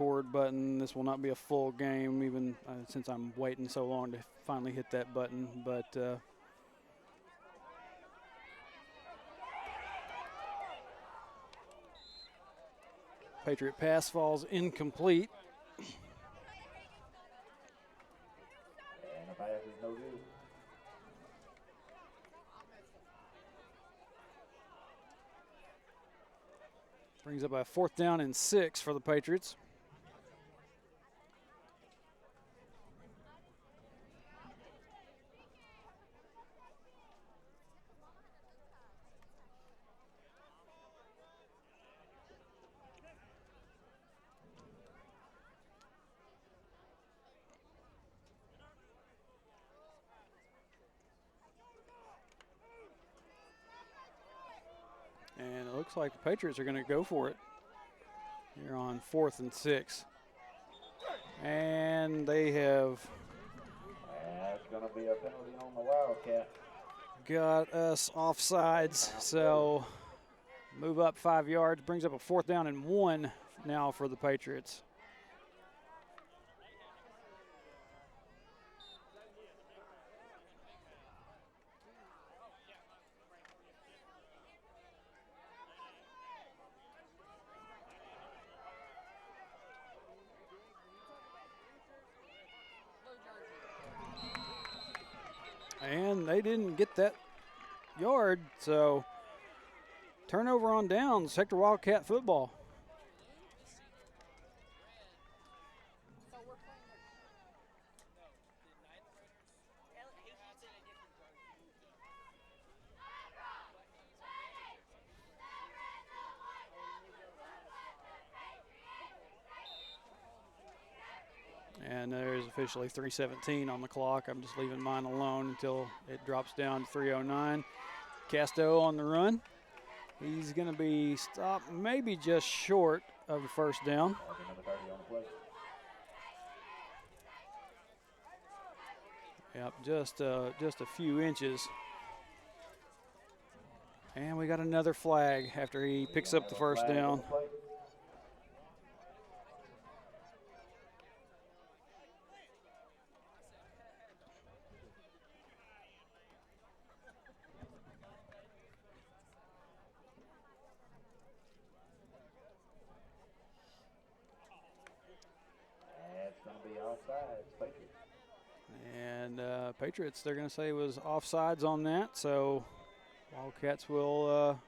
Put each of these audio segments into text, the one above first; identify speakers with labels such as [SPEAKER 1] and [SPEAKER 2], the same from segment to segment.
[SPEAKER 1] record button. This will not be a full game, even since I'm waiting so long to finally hit that button. But Patriot pass falls incomplete.
[SPEAKER 2] And the pass is no good.
[SPEAKER 1] Brings up a 4th down and 6 for the Patriots. And it looks like the Patriots are going to go for it here on 4th and 6. And they have
[SPEAKER 2] That's going to be a penalty on the Wildcat.
[SPEAKER 1] got us offsides. So move up 5 yards, brings up a 4th down and 1 now for the Patriots. And they didn't get that yard, so turnover on downs, Hector Wildcat football. And there's officially 3:17 on the clock. I'm just leaving mine alone until it drops down to 3:09. Casto on the run. He's going to be stopped maybe just short of the 1st down. Yep, just a few inches. And we got another flag after he picks up the 1st down. And Patriots, they're going to say was offsides on that, so Wildcats will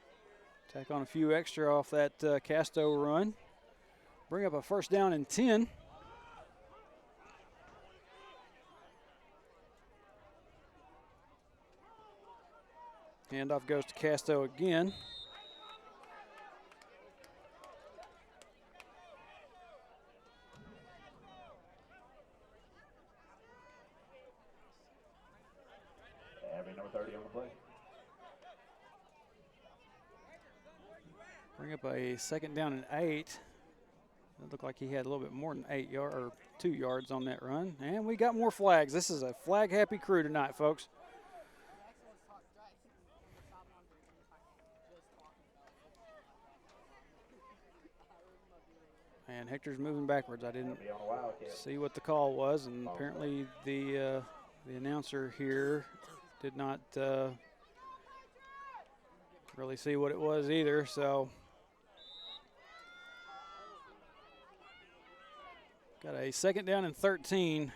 [SPEAKER 1] tack on a few extra off that Casto run. Bring up a 1st down and 10. Handoff goes to Casto again.
[SPEAKER 2] Number 30 on the play.
[SPEAKER 1] Bring up a 2nd down and 8. It looked like he had a little bit more than 2 yards on that run. And we got more flags. This is a flag-happy crew tonight, folks. And Hector's moving backwards. I didn't see what the call was, and apparently the announcer here did not really see what it was either, so got a 2nd down and 13,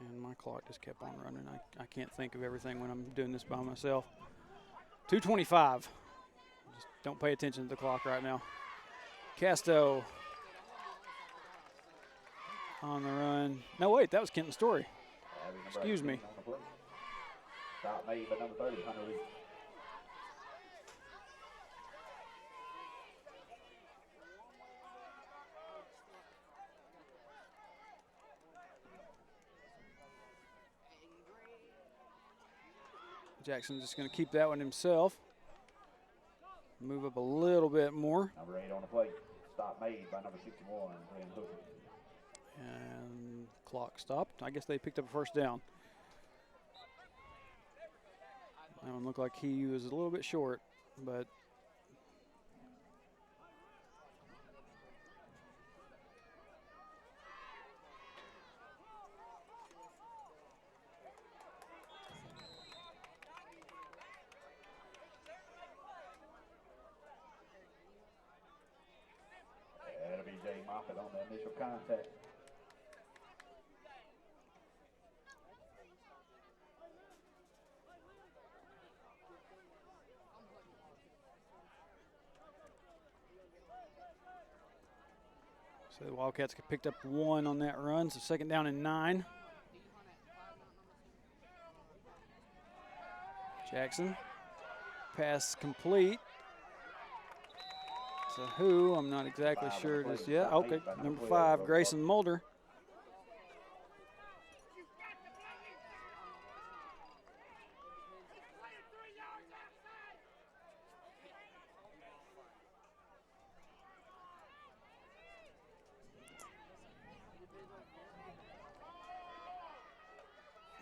[SPEAKER 1] and my clock just kept on running. I can't think of everything when I'm doing this by myself. 2:25. Just don't pay attention to the clock right now. Casto on the run. No, wait, that was Kenton Story. Excuse me.
[SPEAKER 2] Stop made by number 30, Hunter Lee.
[SPEAKER 1] Jackson's just going to keep that one himself. Move up a little bit more.
[SPEAKER 2] Number 8 on the plate. Stop made by number 61, Glenn Hooker.
[SPEAKER 1] And clock stopped. I guess they picked up a 1st down. That one looked like he was a little bit short, but
[SPEAKER 2] But on the initial contact.
[SPEAKER 1] So the Wildcats picked up 1 on that run, so 2nd down and 9. Jackson, pass complete. So who? I'm not exactly sure just yet. Okay, number 5, Grayson Mulder.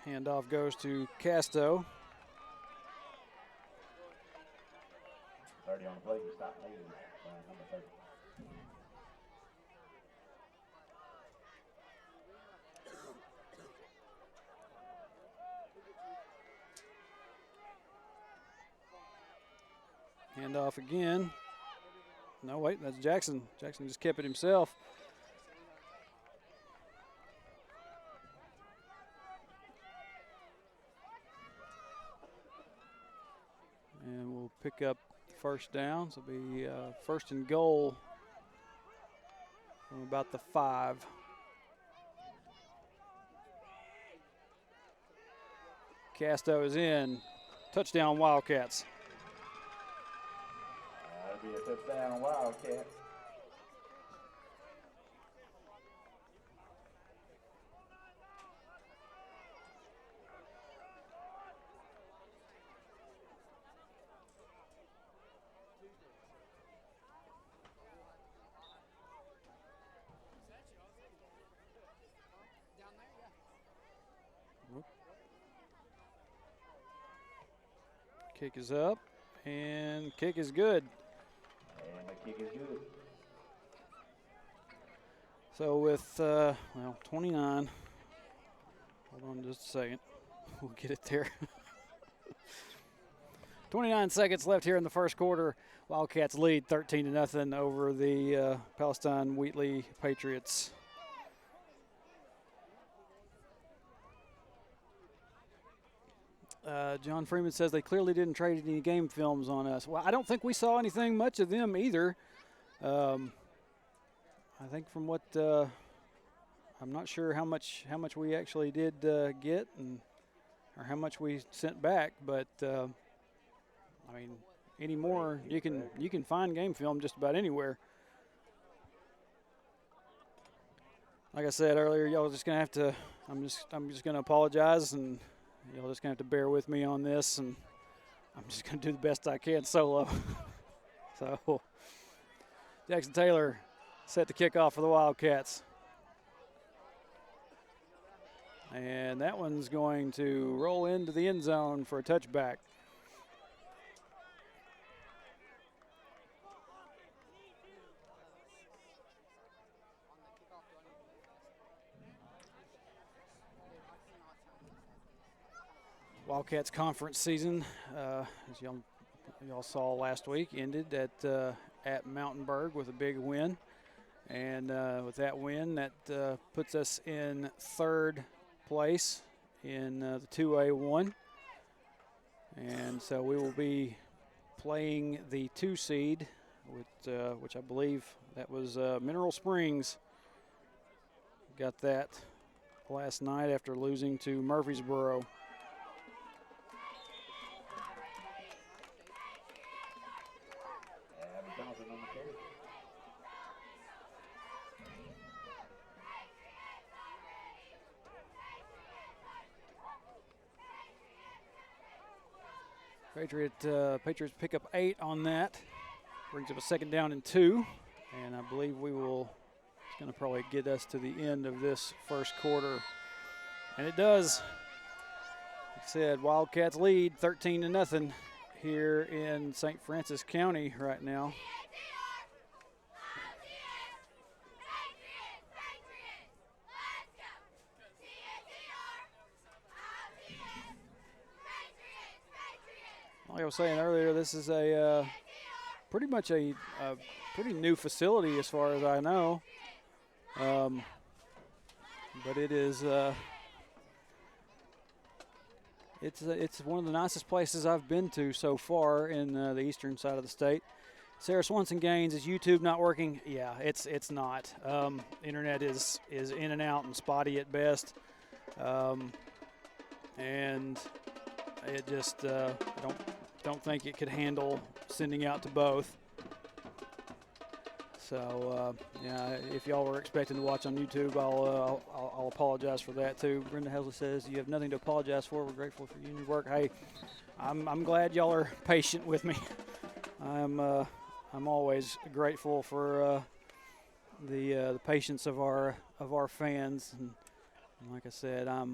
[SPEAKER 1] Handoff goes to Casto.
[SPEAKER 2] 30 on the play, you stop leading. Number 30.
[SPEAKER 1] Handoff again. No, wait, that's Jackson. Jackson just kept it himself. And we'll pick up 1st down. So it'll be 1st and goal from about the 5. Casto is in. Touchdown, Wildcats.
[SPEAKER 2] That'll be a touchdown, Wildcat.
[SPEAKER 1] Kick is up, and kick is good.
[SPEAKER 2] And the kick is good.
[SPEAKER 1] So with, 29. Hold on just a second. We'll get it there. 29 seconds left here in the 1st quarter. Wildcats lead 13-0 over the Palestine-Wheatley Patriots. John Freeman says they clearly didn't trade any game films on us. Well, I don't think we saw anything much of them either. I think from what I'm not sure how much we actually did get or how much we sent back, but I mean, anymore you can find game film just about anywhere. Like I said earlier, y'all just gonna have to. I'm just gonna apologize, and y'all just gonna have to bear with me on this, and I'm just gonna do the best I can solo. So Jackson Taylor set the kickoff for the Wildcats. And that one's going to roll into the end zone for a touchback. Wildcats conference season, as y'all saw last week, ended at Mountainburg with a big win. And with that win, that puts us in 3rd place in the 2A1. And so we will be playing the 2 seed, which I believe that was Mineral Springs. Got that last night after losing to Murfreesboro. Patriots pick up 8 on that. Brings up a 2nd down and 2. And I believe it's going to probably get us to the end of this 1st quarter. And it does. Like I said, Wildcats lead 13-0 here in St. Francis County right now. Like I was saying earlier, this is pretty much a pretty new facility as far as I know. But it is it's one of the nicest places I've been to so far in the eastern side of the state. Sarah Swanson Gaines, is YouTube not working? Yeah, it's not. Internet is in and out and spotty at best, and it just don't think it could handle sending out to both. So yeah, if y'all were expecting to watch on YouTube, I'll apologize for that too. Brenda Hesley says you have nothing to apologize for. We're grateful for you and your work. Hey, I'm glad y'all are patient with me. I'm always grateful for the patience of our fans, and like I said, I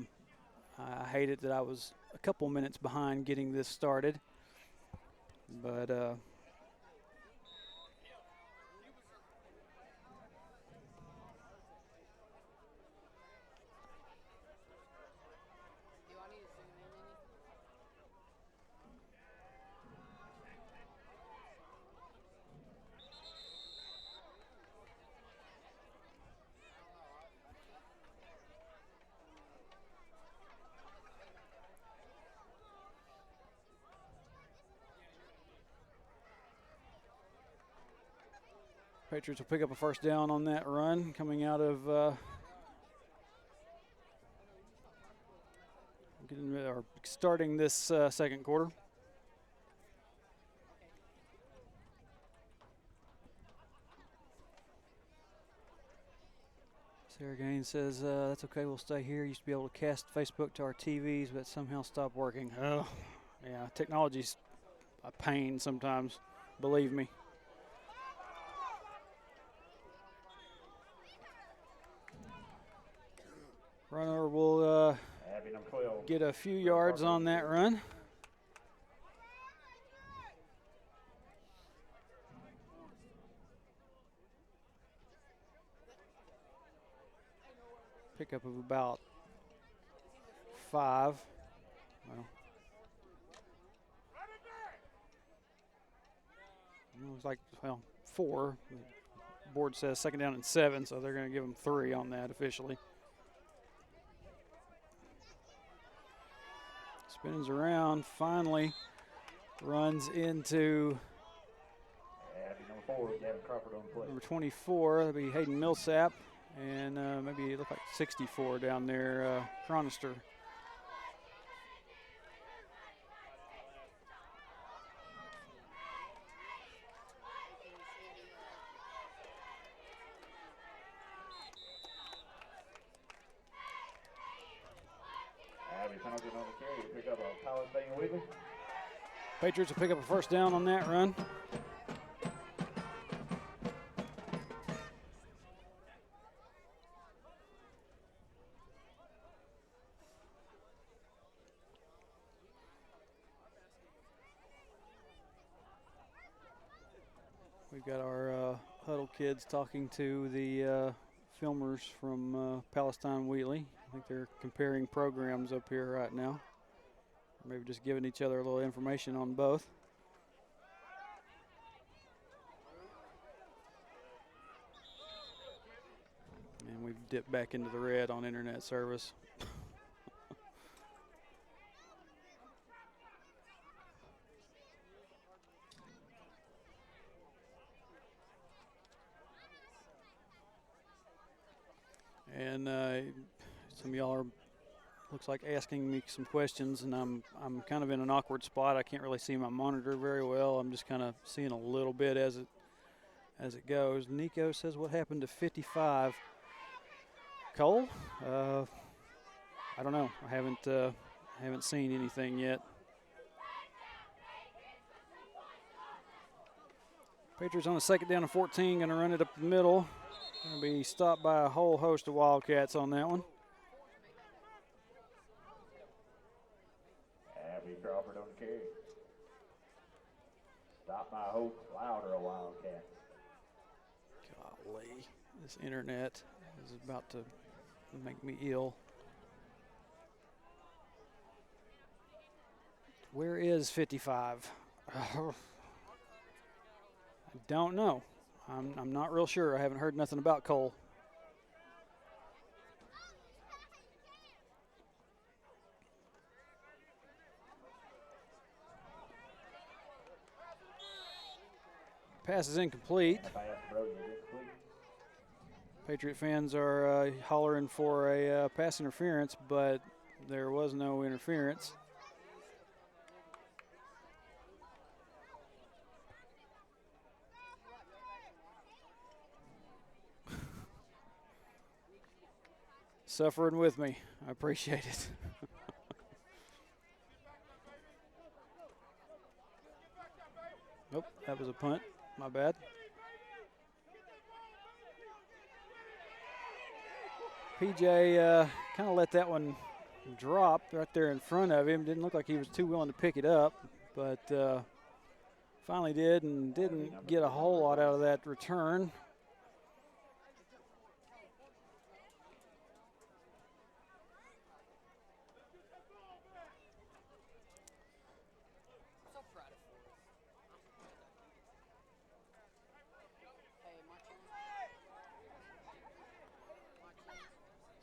[SPEAKER 1] hate it that I was a couple minutes behind getting this started, but Patriots will pick up a first down on that run coming out of starting this second quarter. Sarah Gaines says, that's okay, we'll stay here. Used to be able to cast Facebook to our TVs, but somehow stopped working. Oh, yeah, technology's a pain sometimes, believe me. Runner will get a few yards on that run. Pickup of about 5. Well, it looks like 4. The board says second down and 7, so they're going to give them 3 on that officially. Spins around, finally runs into number 24. That'll be Hayden Millsap, and maybe it looked like 64 down there, Chronister.
[SPEAKER 2] Pick up a Palestine-Wheatley.
[SPEAKER 1] Patriots will pick up a first down on that run. We've got our huddle kids talking to the filmers from Palestine-Wheatley. I think they're comparing programs up here right now. Maybe just giving each other a little information on both. And we've dipped back into the red on internet service. And some of y'all are, looks like, asking me some questions, and I'm kind of in an awkward spot. I can't really see my monitor very well. I'm just kind of seeing a little bit as it goes. Nico says, what happened to 55? Cole? I don't know. I haven't seen anything yet. Patriots on a second down and 14, going to run it up the middle. Going to be stopped by a whole host of Wildcats on that one.
[SPEAKER 2] Abby Crawford on the carry. Stopped by a whole louder of Wildcats.
[SPEAKER 1] Golly, this internet is about to make me ill. Where is 55? I don't know. I'm not real sure. I haven't heard nothing about Cole. Pass is incomplete.
[SPEAKER 2] And the pass to Brody is incomplete.
[SPEAKER 1] Patriot fans are hollering for a pass interference, but there was no interference. Suffering with me. I appreciate it. Nope, that was a punt. My bad. PJ kind of let that one drop right there in front of him. Didn't look like he was too willing to pick it up, but finally did, and didn't get a whole lot out of that return.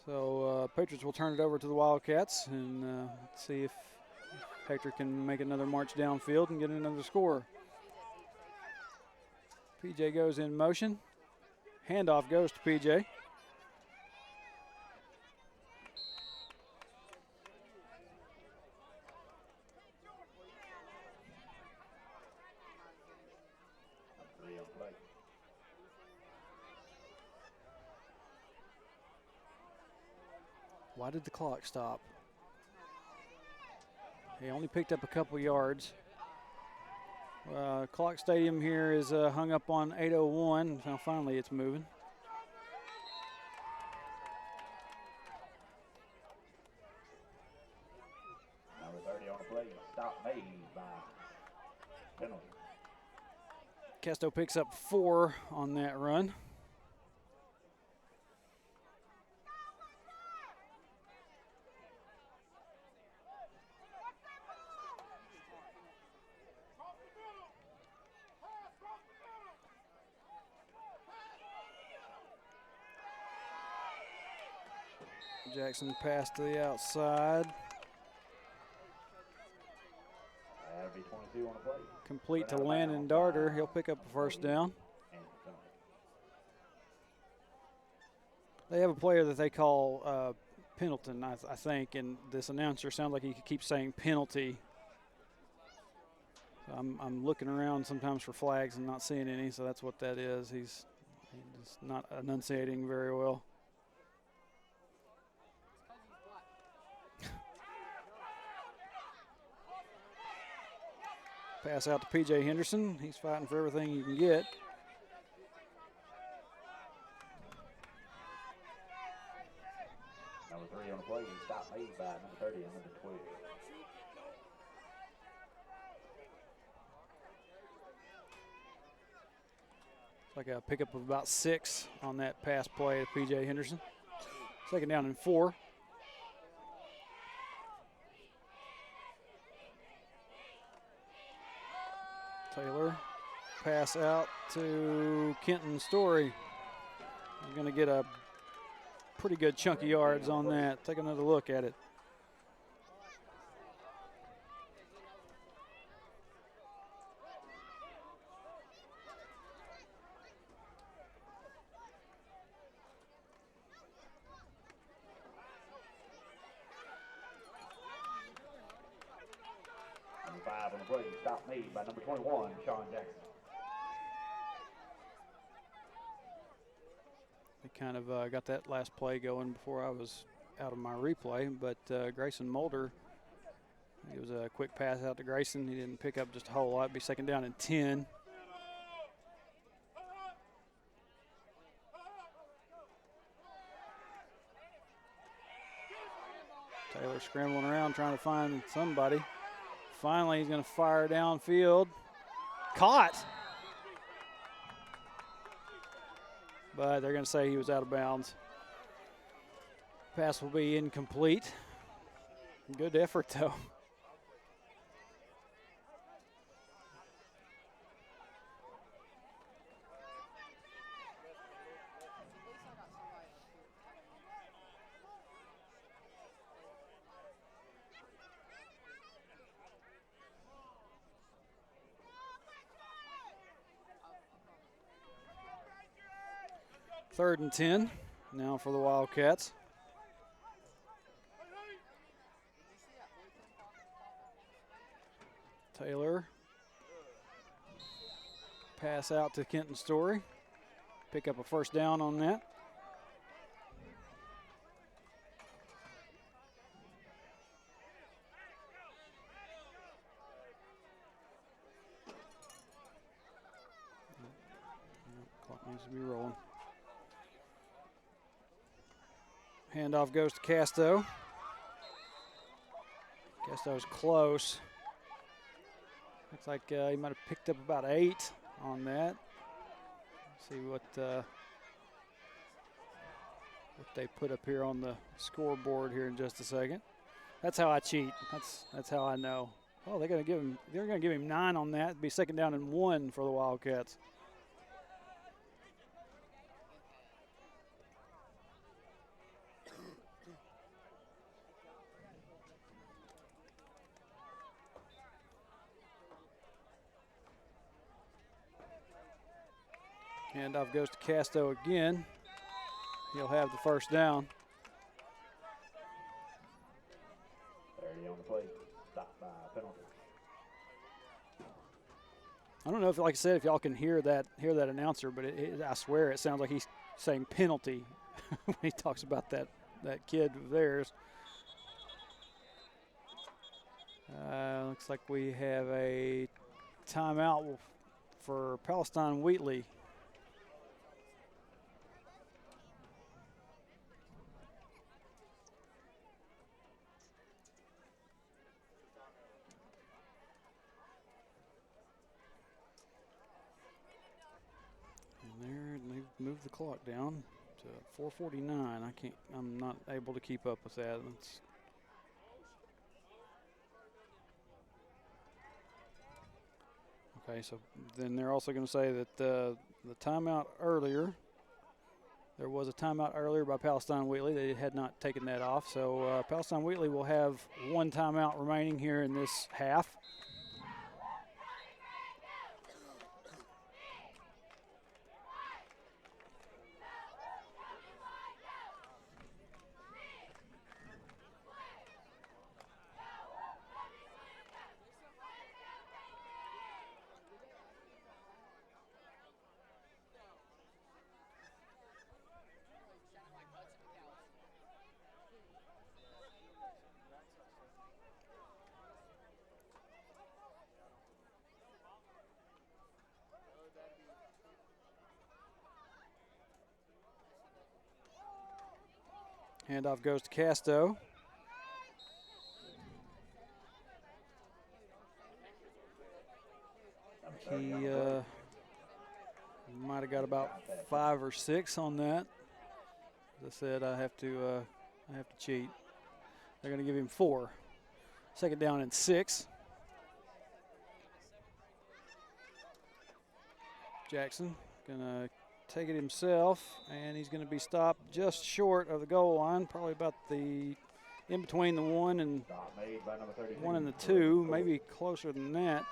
[SPEAKER 1] So Patriots will turn it over to the Wildcats and see if Hector can make another march downfield and get another score. PJ goes in motion. Handoff goes to PJ. Why did the clock stop? He only picked up a couple yards. Clock Stadium here is hung up on 8:01. Now finally it's moving.
[SPEAKER 2] Number 30 on the play. Stop made by penalty.
[SPEAKER 1] Casto picks up 4 on that run. Jackson pass to the outside.
[SPEAKER 2] That'll be 22 on the play.
[SPEAKER 1] Complete to Landon Darter. He'll pick up a first down. They have a player that they call Pendleton, I think, and this announcer sounds like he keeps saying penalty. So I'm looking around sometimes for flags and not seeing any, so that's what that is. He's not enunciating very well. Pass out to P.J. Henderson. He's fighting for everything you can get.
[SPEAKER 2] Number 3 on the play. He stopped made by number 30 and number 12.
[SPEAKER 1] It's like a pickup of about 6 on that pass play to P.J. Henderson. Second down and 4. Taylor, pass out to Kenton Story. He's going to get a pretty good chunk of yards on that. Take another look at it.
[SPEAKER 2] Number 5 on the play. Stop made by number 21, Sean Jackson.
[SPEAKER 1] They kind of got that last play going before I was out of my replay, but Grayson Mulder, it was a quick pass out to Grayson. He didn't pick up just a whole lot. It'd be second down and 10. Taylor scrambling around trying to find somebody. Finally, he's going to fire downfield. Caught. But they're going to say he was out of bounds. Pass will be incomplete. Good effort, though. 3rd and 10 now for the Wildcats. Taylor. Pass out to Kenton Story. Pick up a 1st down on that. Clock needs to be rolling. Handoff goes to Casto. Casto's close. Looks like he might have picked up about 8 on that. Let's see what they put up here on the scoreboard here in just a second. That's how I cheat. That's how I know. Oh, they're gonna give him 9 on that. It'd be 2nd down and 1 for the Wildcats. Handoff goes to Casto again. He'll have the 1st down.
[SPEAKER 2] 30 on the play. Stop by penalty.
[SPEAKER 1] I don't know if, like I said, if y'all can hear that announcer, but I swear it sounds like he's saying penalty when he talks about that kid of theirs. Looks like we have a timeout for Palestine-Wheatley. Move the clock down to 4:49. I'm not able to keep up with that. Okay, so then they're also going to say that the timeout earlier, there was a timeout earlier by Palestine-Wheatley. They had not taken that off. So Palestine-Wheatley will have 1 timeout remaining here in this half. Handoff goes to Casto. He might have got about 5 or 6 on that. As I said, I have to cheat. They're going to give him 4. 2nd down and 6. Jackson gonna take it himself, and he's going to be stopped just short of the goal line, probably about in between the 1 and 2, maybe closer than that.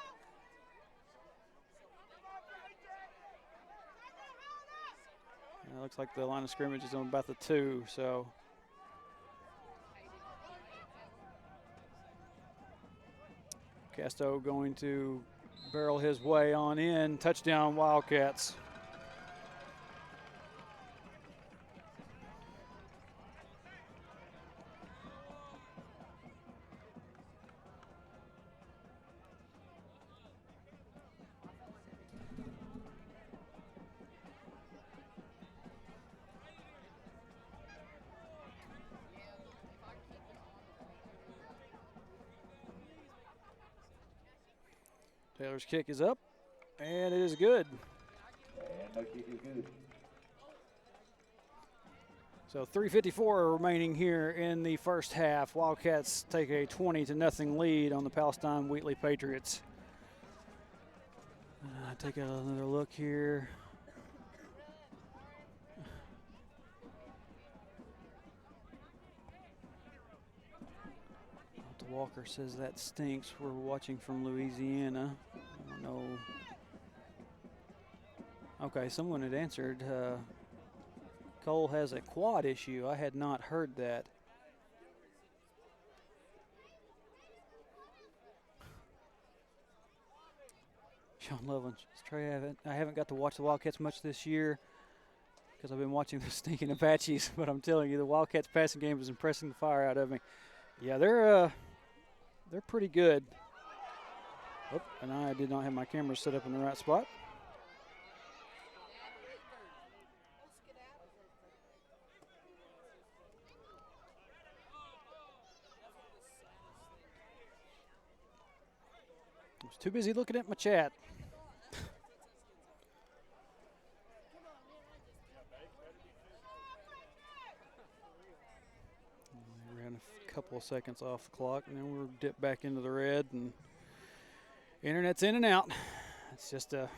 [SPEAKER 1] It looks like the line of scrimmage is on about the 2, so. Casto going to barrel his way on in. Touchdown, Wildcats. Taylor's kick is up, and it is good.
[SPEAKER 2] And no kick is good.
[SPEAKER 1] So 3:54 remaining here in the first half. Wildcats take a 20-0 lead on the Palestine-Wheatley Patriots. Take another look here. Walker says that stinks. We're watching from Louisiana. I don't know. Okay, someone had answered Cole has a quad issue. I had not heard that. Sean Loveland, Trey, I haven't got to watch the Wildcats much this year because I've been watching the stinking Apaches, but I'm telling you, the Wildcats passing game is impressing the fire out of me. Yeah, they're pretty good. Oh, and I did not have my camera set up in the right spot. I was too busy looking at my chat. We ran a couple of seconds off the clock, and then we're dipped back into the red, and internet's in and out. It's just a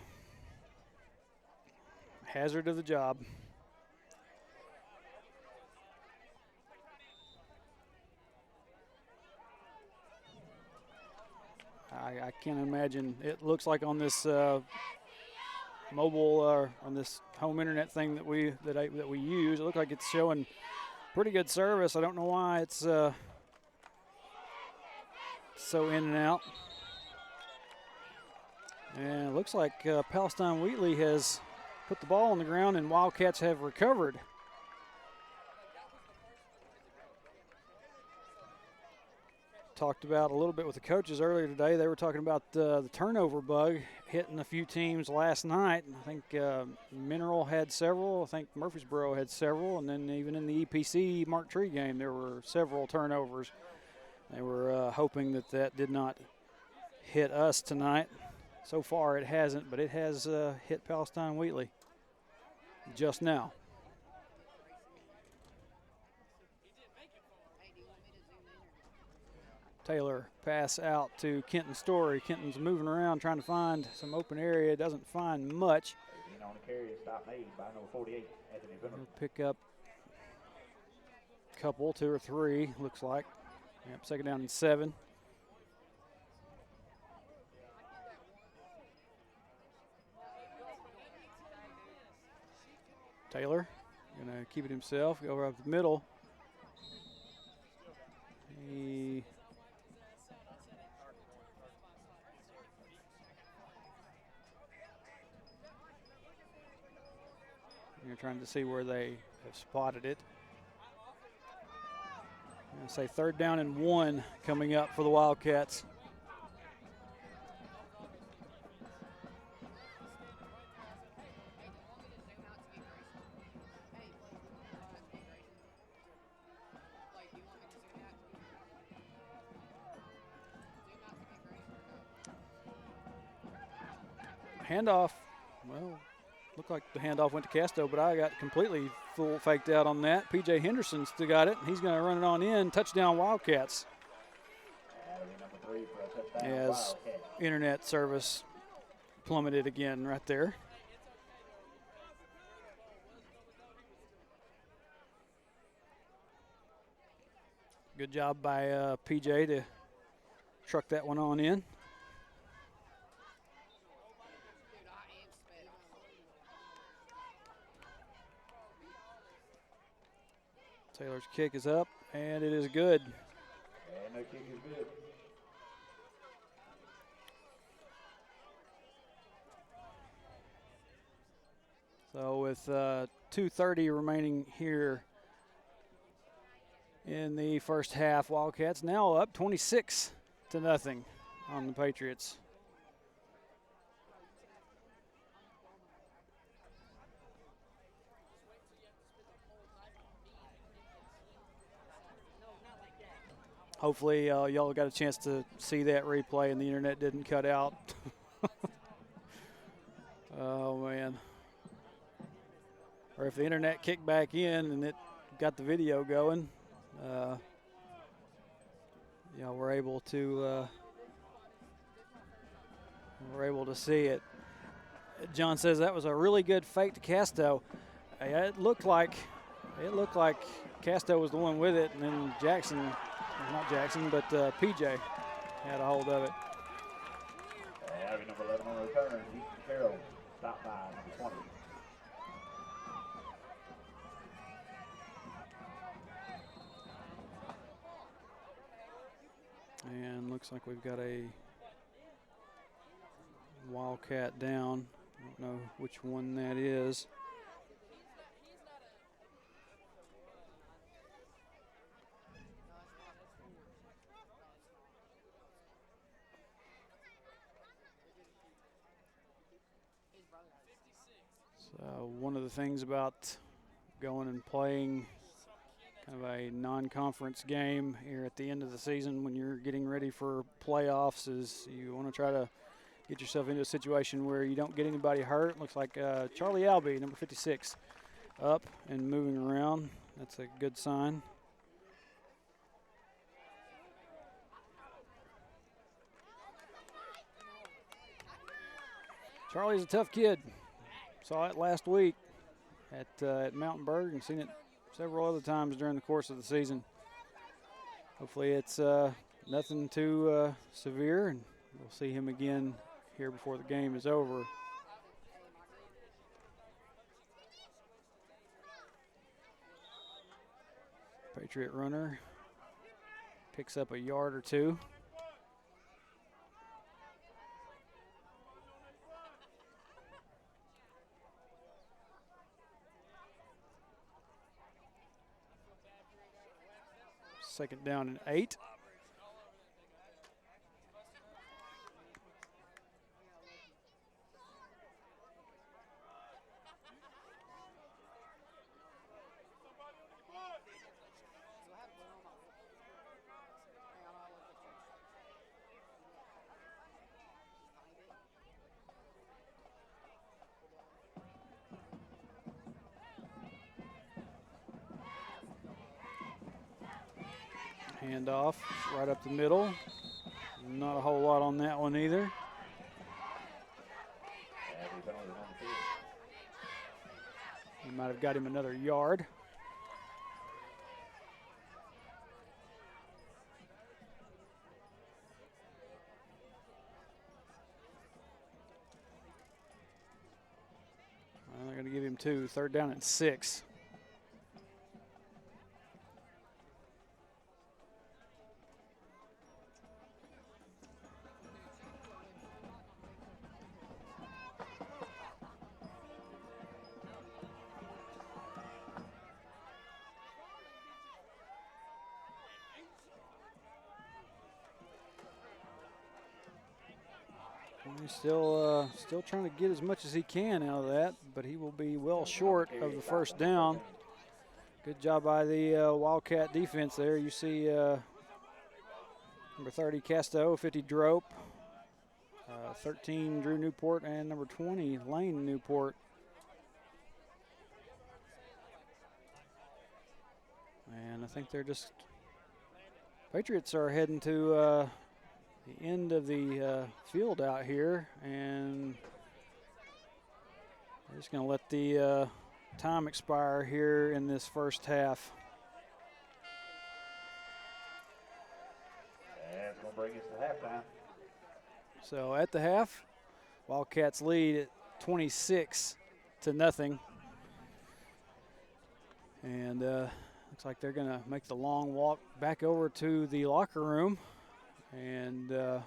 [SPEAKER 1] hazard of the job. I can't imagine. It looks like on this mobile on this home internet thing that we use, it looks like it's showing pretty good service. I don't know why it's so in and out. And it looks like Palestine-Wheatley has put the ball on the ground and Wildcats have recovered. Talked about a little bit with the coaches earlier today. They were talking about the turnover bug hitting a few teams last night. I think Mineral had several. I think Murfreesboro had several. And then even in the EPC Mark Tree game, there were several turnovers. They were hoping that did not hit us tonight. So far it hasn't, but it has hit Palestine-Wheatley just now. Taylor pass out to Kenton Story. Kenton's moving around trying to find some open area. Doesn't find much.
[SPEAKER 2] On the carry, stop made by number 48, Anthony Bimmer.
[SPEAKER 1] He'll pick up a couple, 2 or 3, looks like. Yep, second down and 7. Taylor gonna keep it himself, go over up the middle. You're trying to see where they have spotted it. I'm going to say 3rd down and 1 coming up for the Wildcats. Handoff, well, looked like the handoff went to Casto, but I got completely full faked out on that. P.J. Henderson still got it. He's going to run it on in. Touchdown Wildcats. As internet service plummeted again right there. Good job by P.J. to truck that one on in. Taylor's kick is up, and it is good.
[SPEAKER 2] And the kick is good.
[SPEAKER 1] So with 2:30 remaining here in the first half, Wildcats now up 26-0 on the Patriots. Hopefully y'all got a chance to see that replay and the internet didn't cut out. Oh, man. Or if the internet kicked back in and it got the video going, we're able to see it. John says that was a really good fake to Casto. It looked like Casto was the one with it, and then PJ had a hold of it.
[SPEAKER 2] Having number 11 on the return, Ethan Carroll, stop by number 20.
[SPEAKER 1] And looks like we've got a Wildcat down. I don't know which one that is. So one of the things about going and playing kind of a non-conference game here at the end of the season when you're getting ready for playoffs is you want to try to get yourself into a situation where you don't get anybody hurt. Looks like Charlie Albee, number 56, up and moving around. That's a good sign. Charlie's a tough kid. Saw it last week at Mountainburg and seen it several other times during the course of the season. Hopefully it's nothing too severe, and we'll see him again here before the game is over. Patriot runner picks up a yard or two. Second down and 8. Handoff right up the middle. Not a whole lot on that one either. He might have got him another yard. Well, they're going to give him 2. Third down and 6. He's still trying to get as much as he can out of that, but he will be well short of the first down. Good job by the Wildcat defense there. You see number 30, Casto, 50, Drope, 13, Drew Newport, and number 20, Lane Newport. And I think they're just, Patriots are heading to the end of the field out here, and we're just going to let the time expire here in this first half.
[SPEAKER 2] That's going to bring us to halftime.
[SPEAKER 1] So at the half, Wildcats lead at 26-0. And looks like they're going to make the long walk back over to the locker room. And we've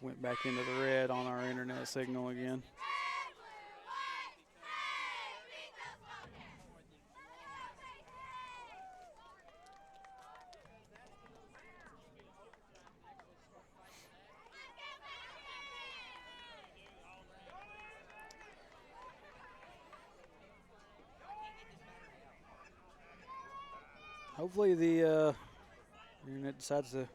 [SPEAKER 1] went back into the red on our internet signal again. Hopefully the internet decides to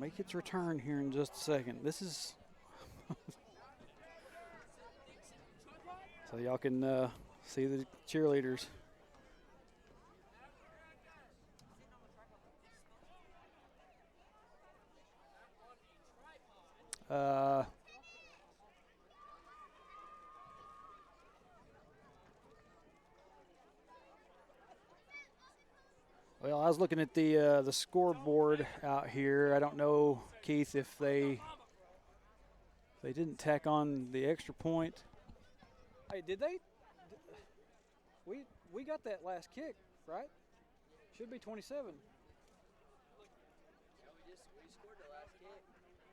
[SPEAKER 1] make its return here in just a second. This is so y'all can see the cheerleaders. Well, I was looking at the scoreboard out here. I don't know, Keith, if they they didn't tack on the extra point. Hey, did they? We got that last kick, right? Should be 27.
[SPEAKER 3] We scored the last kick.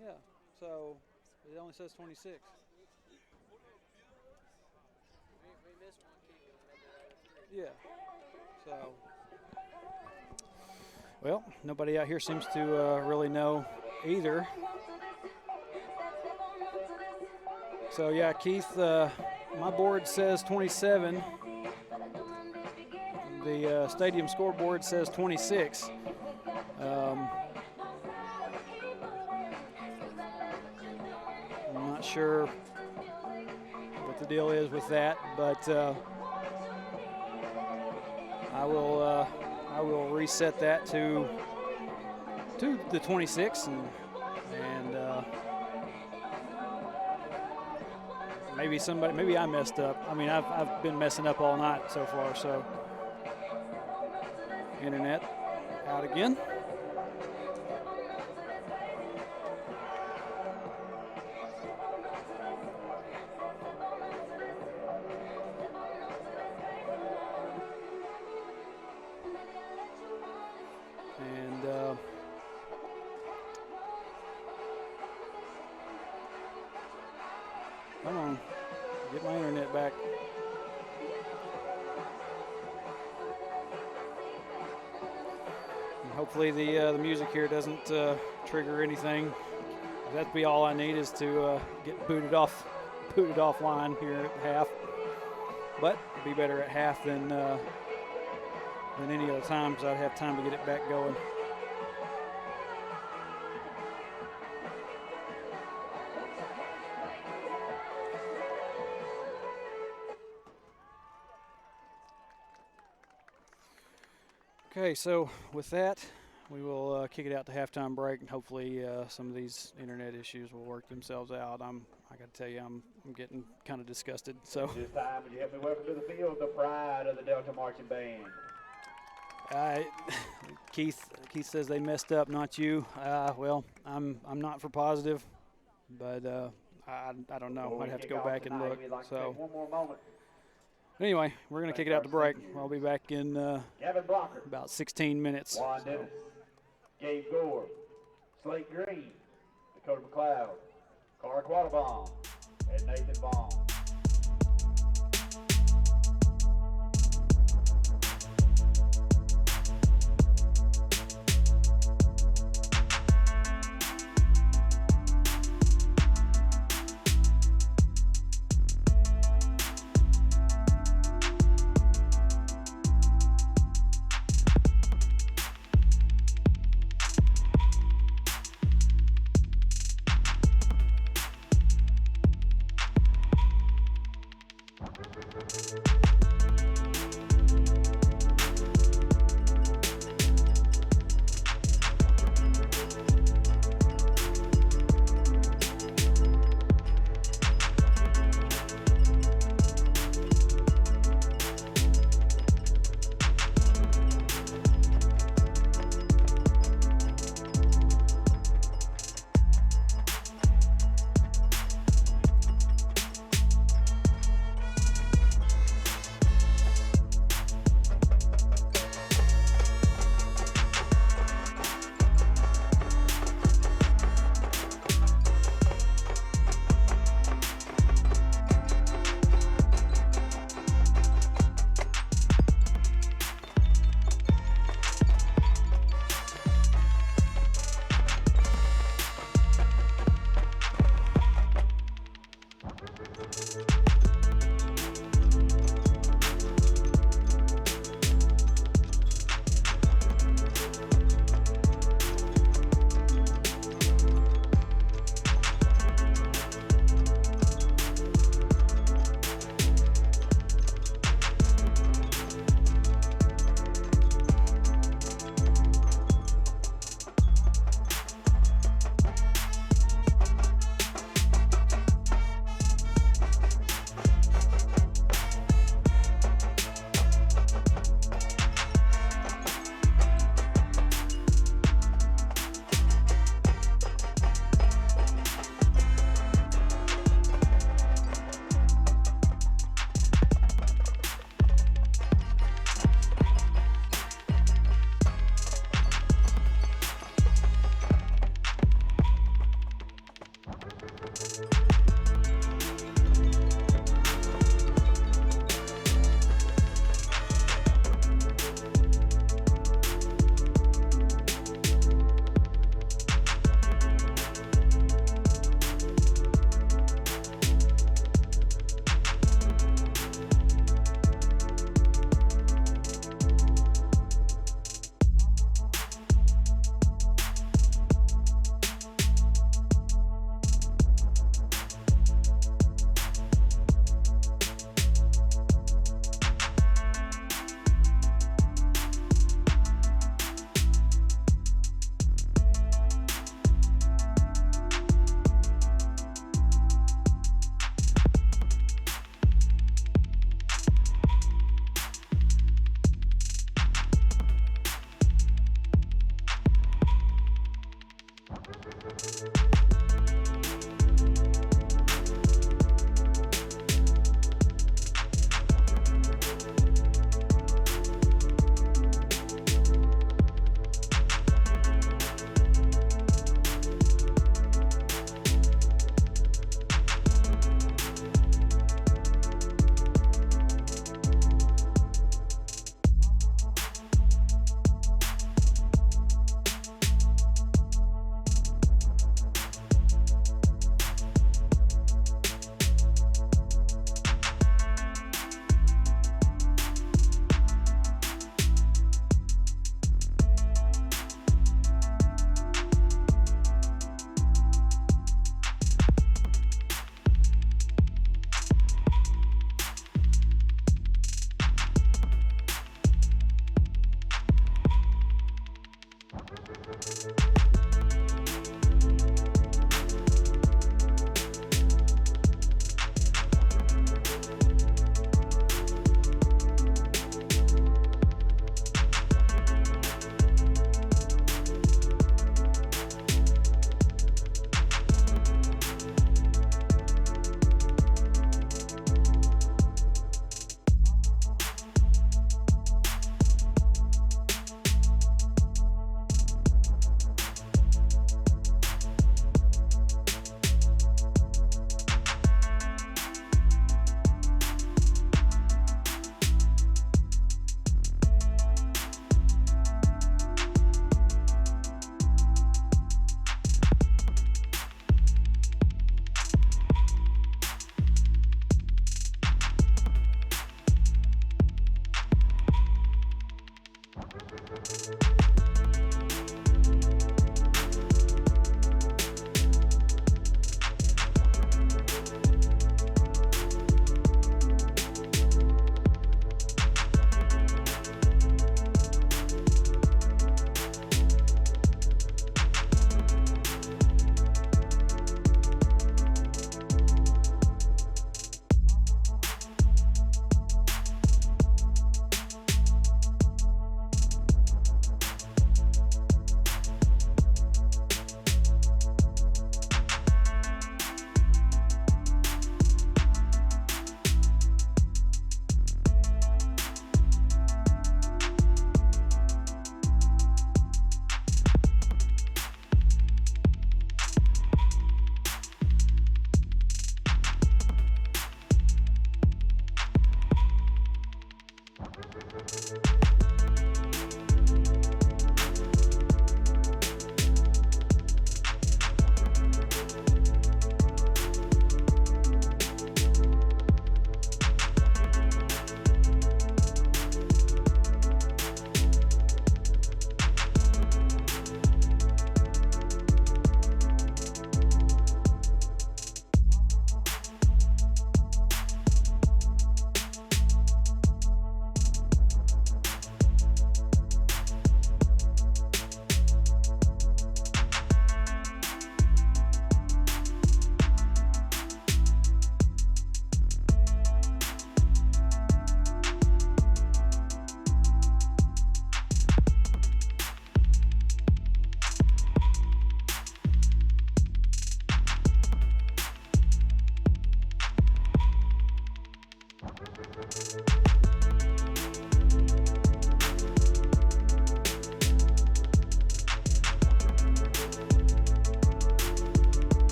[SPEAKER 1] Yeah, so it only says 26.
[SPEAKER 3] We missed one kick and we made that other 3.
[SPEAKER 1] Yeah. So, well, nobody out here seems to really know either. So, yeah, Keith, my board says 27. The stadium scoreboard says 26. I'm not sure what the deal is with that, but I will reset that to the 26 and maybe I messed up. I mean, I've been messing up all night so far, so internet out again. And come on, get my internet back. And hopefully the music here doesn't trigger anything. That'd be all I need is to get booted offline here at half. But it'd be better at half than any other time because I'd have time to get it back going. Okay, so with that, we will kick it out to halftime break, and hopefully some of these internet issues will work themselves out. I got to tell you, I'm getting kind of disgusted. So
[SPEAKER 2] This time, would you help me welcome to the field the pride of the Delta Marching Band?
[SPEAKER 1] Keith says they messed up, not you. Well, I'm not for positive, but I don't know.
[SPEAKER 2] Before
[SPEAKER 1] I'd
[SPEAKER 2] we
[SPEAKER 1] have to
[SPEAKER 2] kick
[SPEAKER 1] go
[SPEAKER 2] off
[SPEAKER 1] back and
[SPEAKER 2] tonight,
[SPEAKER 1] look.
[SPEAKER 2] we'd like to
[SPEAKER 1] So
[SPEAKER 2] take one more moment.
[SPEAKER 1] anyway, we're going to kick it out to break. I'll be back in
[SPEAKER 2] Kevin Blocker,
[SPEAKER 1] about 16 minutes.
[SPEAKER 2] Juan Dennis, Gabe Gore, Slate Green, Dakota McLeod, Cara Quattlebaum, and Nathan Vaughn.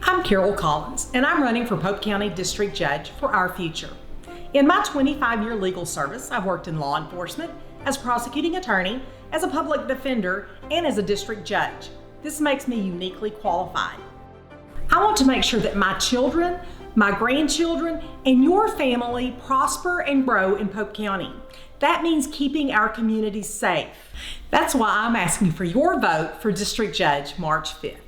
[SPEAKER 4] I'm Carol Collins, and I'm running for Pope County District Judge for our future. In my 25-year legal service, I've worked in law enforcement, as prosecuting attorney, as a public defender, and as a district judge. This makes me uniquely qualified. I want to make sure that my children, my grandchildren, and your family prosper and grow in Pope County. That means keeping our communities safe. That's why I'm asking for your vote for District Judge March 5th.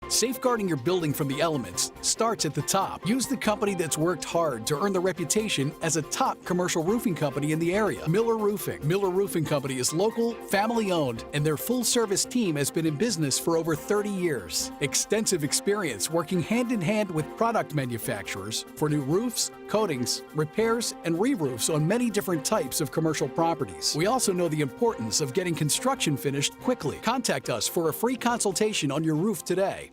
[SPEAKER 5] Safeguarding your building from the elements starts at the top. Use the company that's worked hard to earn the reputation as a top commercial roofing company in the area, Miller Roofing. Miller Roofing Company is local, family-owned, and their full-service team has been in business for over 30 years. Extensive experience working hand-in-hand with product manufacturers for new roofs, coatings, repairs, and re-roofs on many different types of commercial properties. We also know the importance of getting construction finished quickly. Contact us for a free consultation on your roof today.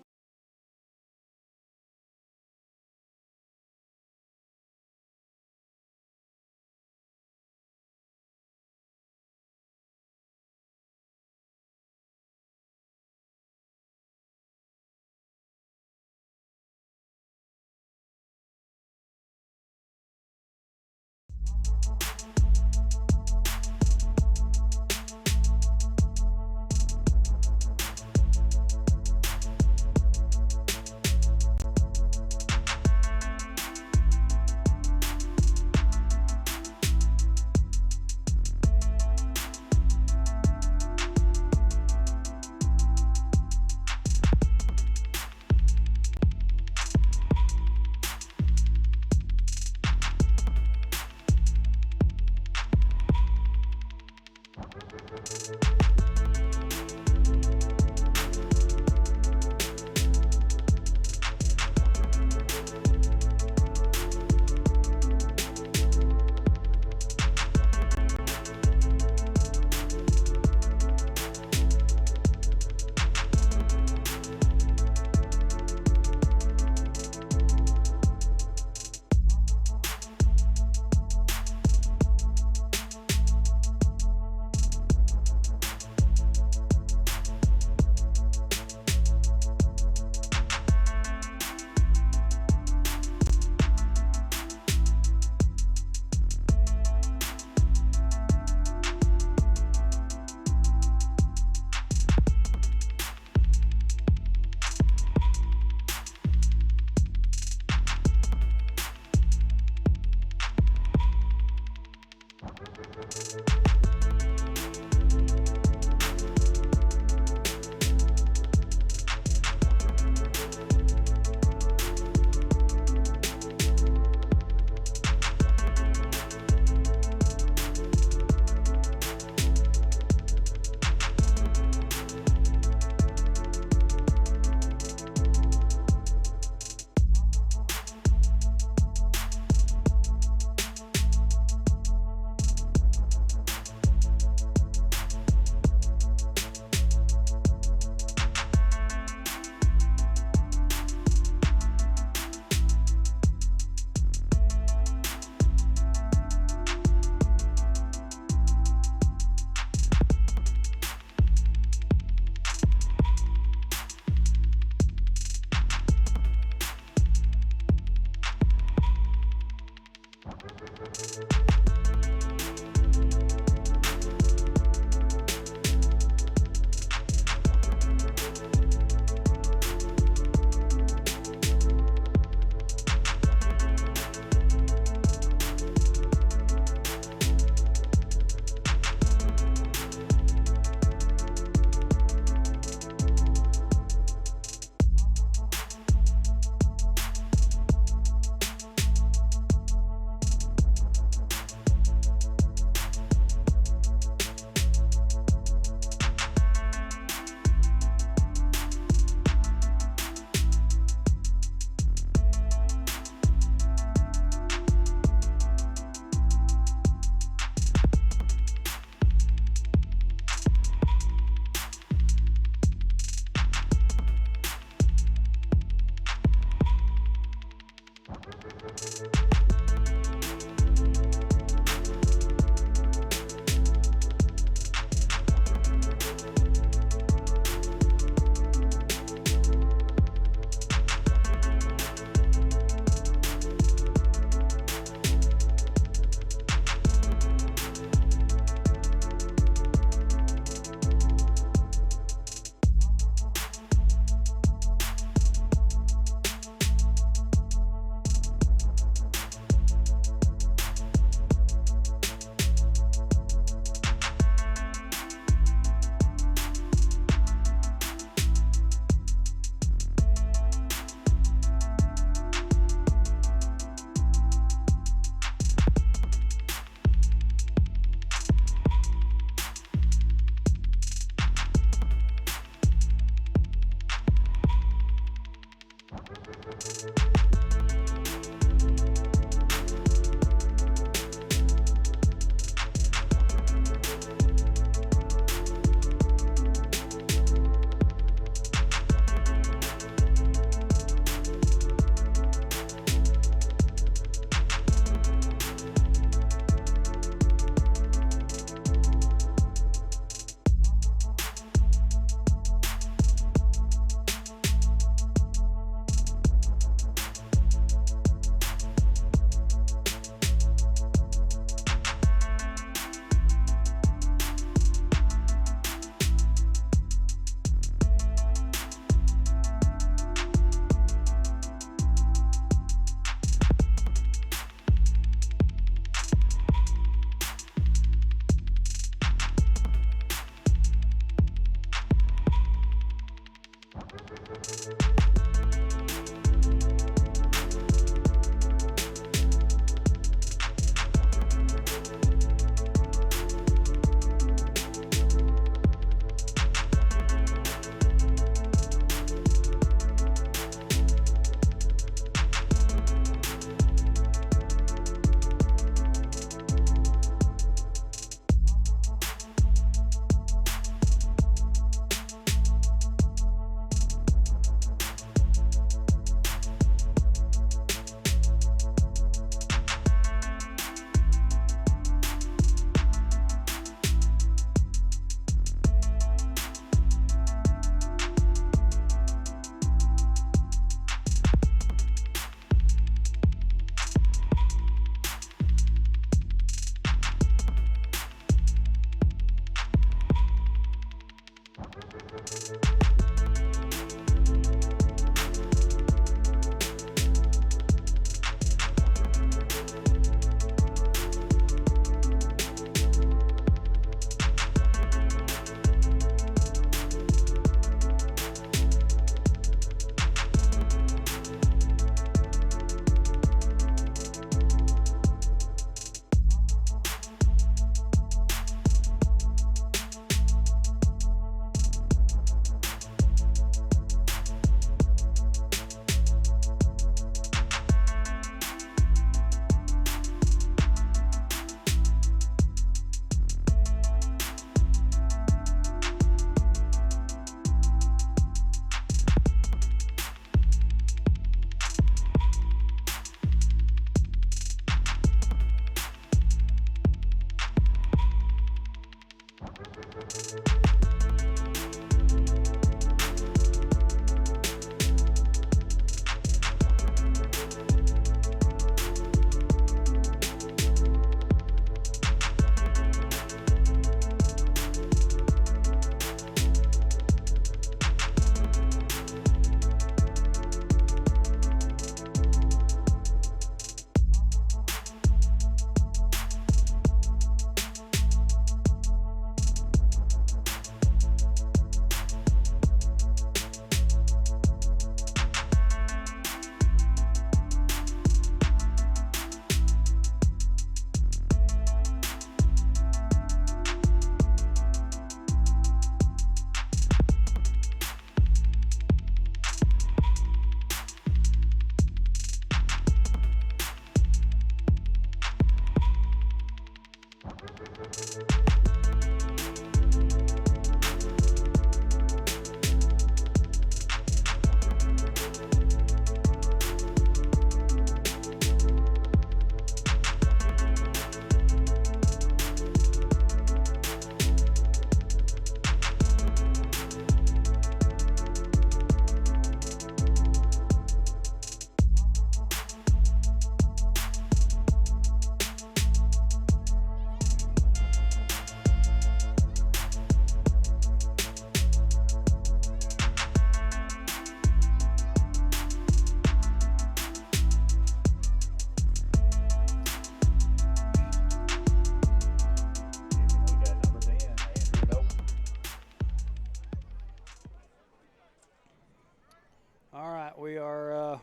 [SPEAKER 1] We are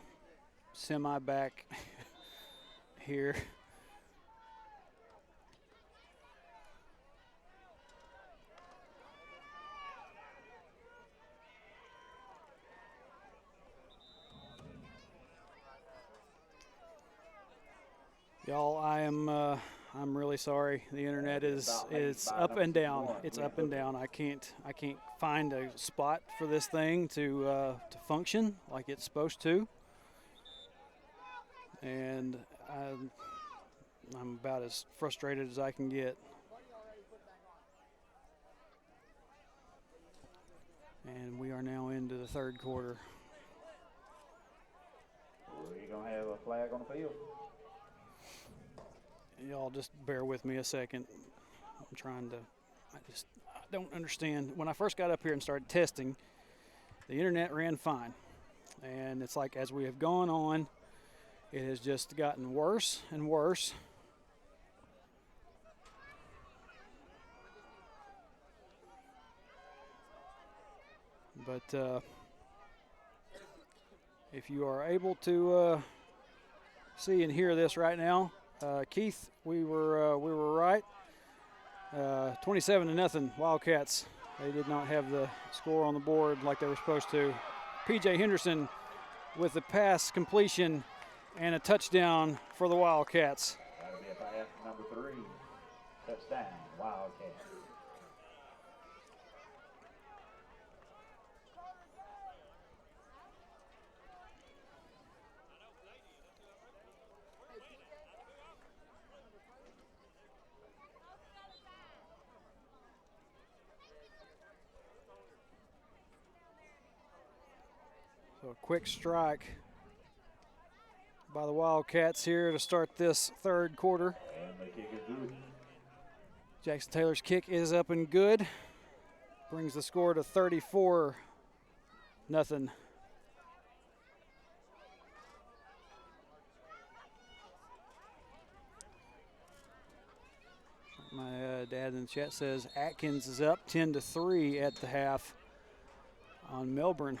[SPEAKER 1] semi back here. Y'all, I'm really sorry. The internet is up and down. It's up and down. I can't find a spot for this thing to function like it's supposed to. And I'm about as frustrated as I can get. And we are now into the third quarter.
[SPEAKER 2] We're going to have a flag on the field.
[SPEAKER 1] Y'all just bear with me a second. I'm trying to, I don't understand. When I first got up here and started testing, the internet ran fine. And it's like as we have gone on, it has just gotten worse and worse. But if you are able to see and hear this right now, Keith, we were right. 27-0 Wildcats. They did not have the score on the board like they were supposed to. P.J. Henderson with the pass completion and a touchdown for the Wildcats.
[SPEAKER 2] That'll be a pass number 3. Touchdown, Wildcats.
[SPEAKER 1] So a quick strike by the Wildcats here to start this third quarter.
[SPEAKER 2] And the kick is good.
[SPEAKER 1] Jackson Taylor's kick is up and good. Brings the score to 34-0. My dad in the chat says Atkins is up 10-3 at the half on Melbourne.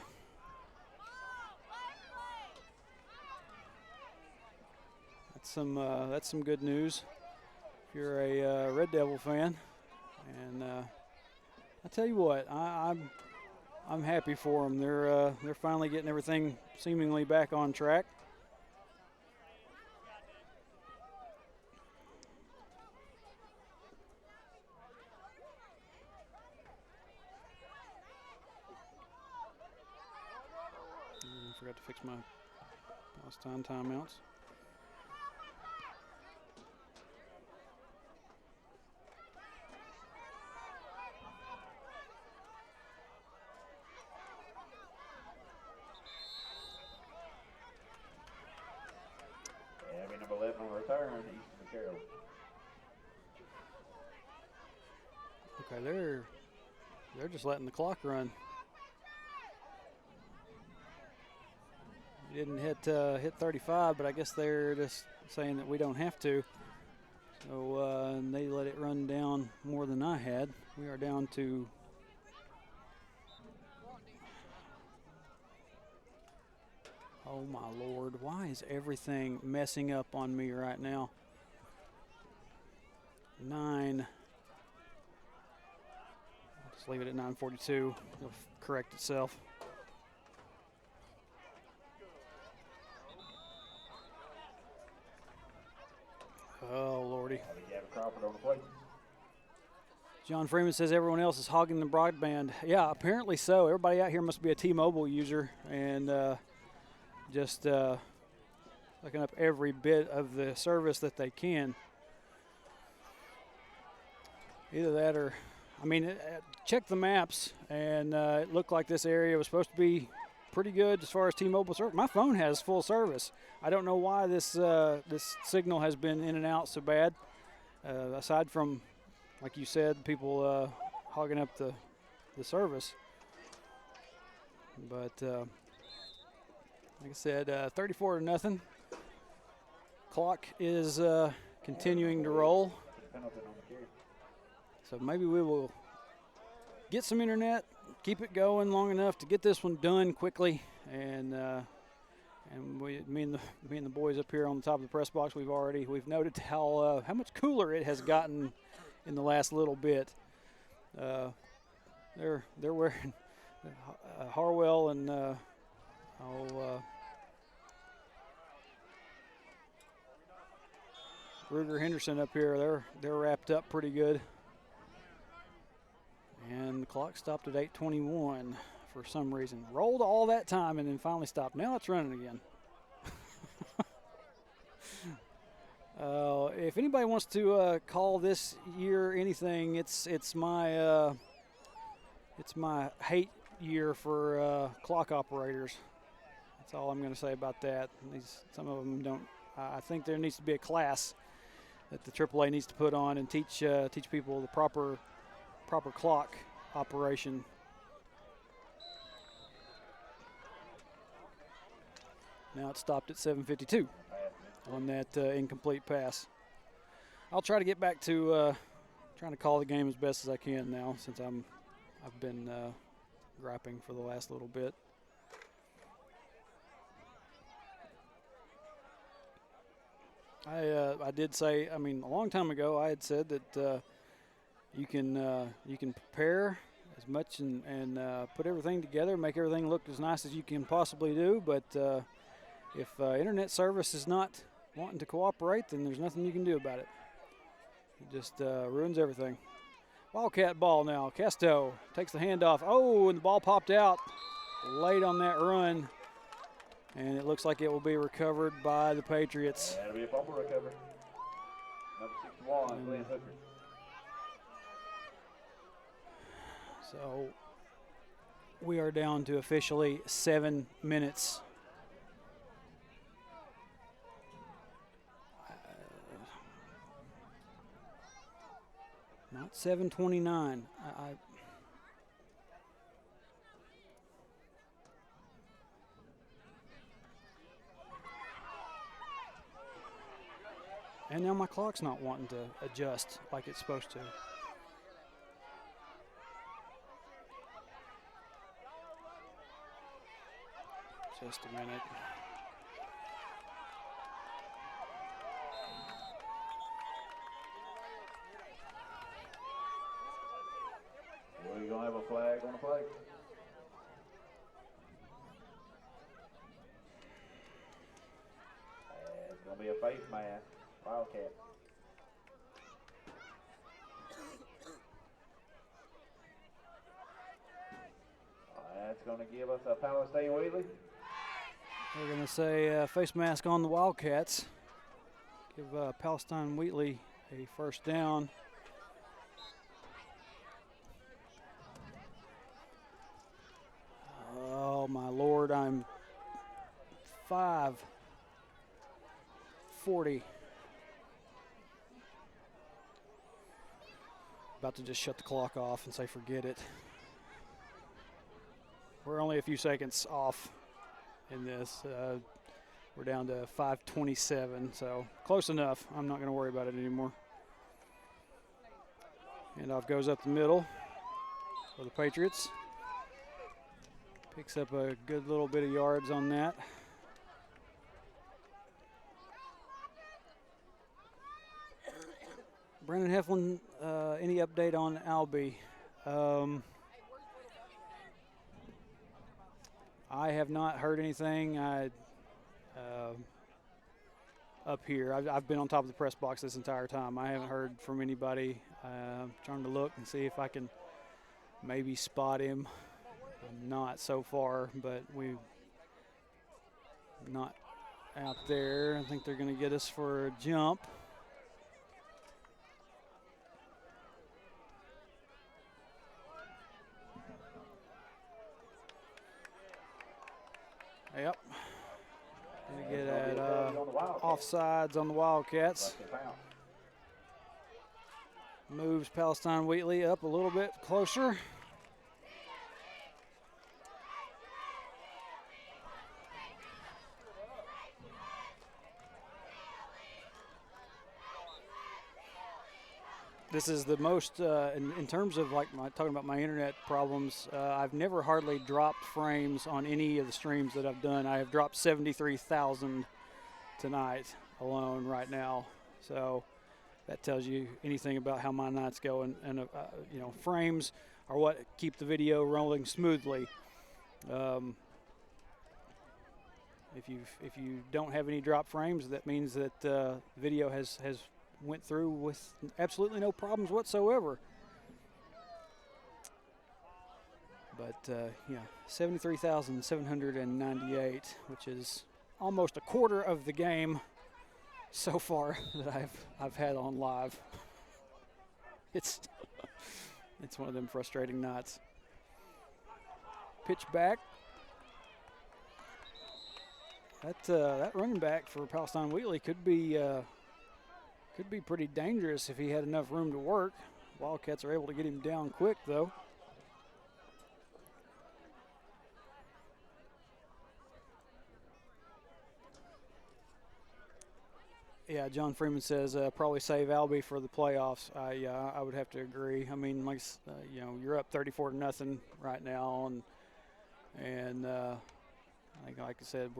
[SPEAKER 1] That's some good news if you're a Red Devil fan. And I tell you what, I'm happy for them. They're finally getting everything seemingly back on track. I forgot to fix my Palestine timeouts.
[SPEAKER 2] Number 11 on return, Easton Carroll.
[SPEAKER 1] Okay, they're just letting the clock run. We didn't hit 35, but I guess they're just saying that we don't have to. So and they let it run down more than I had. We are down to oh my Lord, why is everything messing up on me right now? 9. I'll just leave it at 9:42. It'll correct itself. Oh, Lordy. John Freeman says everyone else is hogging the broadband. Yeah, apparently so. Everybody out here must be a T-Mobile user and just looking up every bit of the service that they can. Either that or, I mean, check the maps, and it looked like this area was supposed to be pretty good as far as T-Mobile service. My phone has full service. I don't know why this this signal has been in and out so bad. Aside from, like you said, people hogging up the service. But like I said, 34-0. Clock is continuing to roll. So maybe we will get some internet, keep it going long enough to get this one done quickly, and me and the boys up here on the top of the press box, we've noted how much cooler it has gotten in the last little bit. They're wearing Harwell and Ruger Henderson up here, they're wrapped up pretty good. And the clock stopped at 8:21 for some reason. Rolled all that time and then finally stopped. Now it's running again. If anybody wants to call this year anything, it's my hate year for clock operators. That's all I'm going to say about that. Some of them don't. I think there needs to be a class that the AAA needs to put on and teach people the proper clock operation. Now it stopped at 7:52 on that incomplete pass. I'll try to get back to trying to call the game as best as I can now, since I've been griping for the last little bit. I did say, I mean, a long time ago, I had said that you can prepare as much and put everything together, make everything look as nice as you can possibly do, but if internet service is not wanting to cooperate, then there's nothing you can do about it. It just ruins everything. Wildcat ball now. Casto takes the handoff. Oh, and the ball popped out late on that run. And it looks like it will be recovered by the Patriots.
[SPEAKER 2] That'll be a fumble recovery. Number 61, Glenn Hooker.
[SPEAKER 1] So we are down to officially 7 minutes. Not 7:29. And now my clock's not wanting to adjust like it's supposed to. Just a minute.
[SPEAKER 2] We're going to have a flag on the play. It's going to be a face mask. Wildcat. That's going to give us a Palestine-Wheatley.
[SPEAKER 1] We're going to say face mask on the Wildcats. Give Palestine-Wheatley a first down. Oh, my Lord, I'm 5:40. About to just shut the clock off and say forget it. We're only a few seconds off in this. We're down to 5:27, so close enough. I'm not going to worry about it anymore. Handoff goes up the middle for the Patriots. Picks up a good little bit of yards on that. Brandon Heflin, any update on Albee? I have not heard anything. Up here, I've been on top of the press box this entire time. I haven't heard from anybody. I'm trying to look and see if I can maybe spot him. I'm not so far, but we're not out there. I think they're going to get us for a jump. Yep. Gonna get at offsides on the Wildcats. Moves Palestine-Wheatley up a little bit closer. This is the most, in terms of like talking about my internet problems, I've never hardly dropped frames on any of the streams that I've done. I have dropped 73,000 tonight alone right now. So that tells you anything about how my night's going. And, you know, frames are what keep the video rolling smoothly. If you don't have any drop frames, that means that video has went through with absolutely no problems whatsoever. But, yeah, 73,798, which is almost a quarter of the game so far that I've had on live. It's one of them frustrating nights. Pitch back. That running back for Palestine-Wheatley could be pretty dangerous if he had enough room to work. Wildcats are able to get him down quick, though. Yeah, John Freeman says probably save Albee for the playoffs. I would have to agree. I mean, like you're up 34-0 right now, and I think, like I said,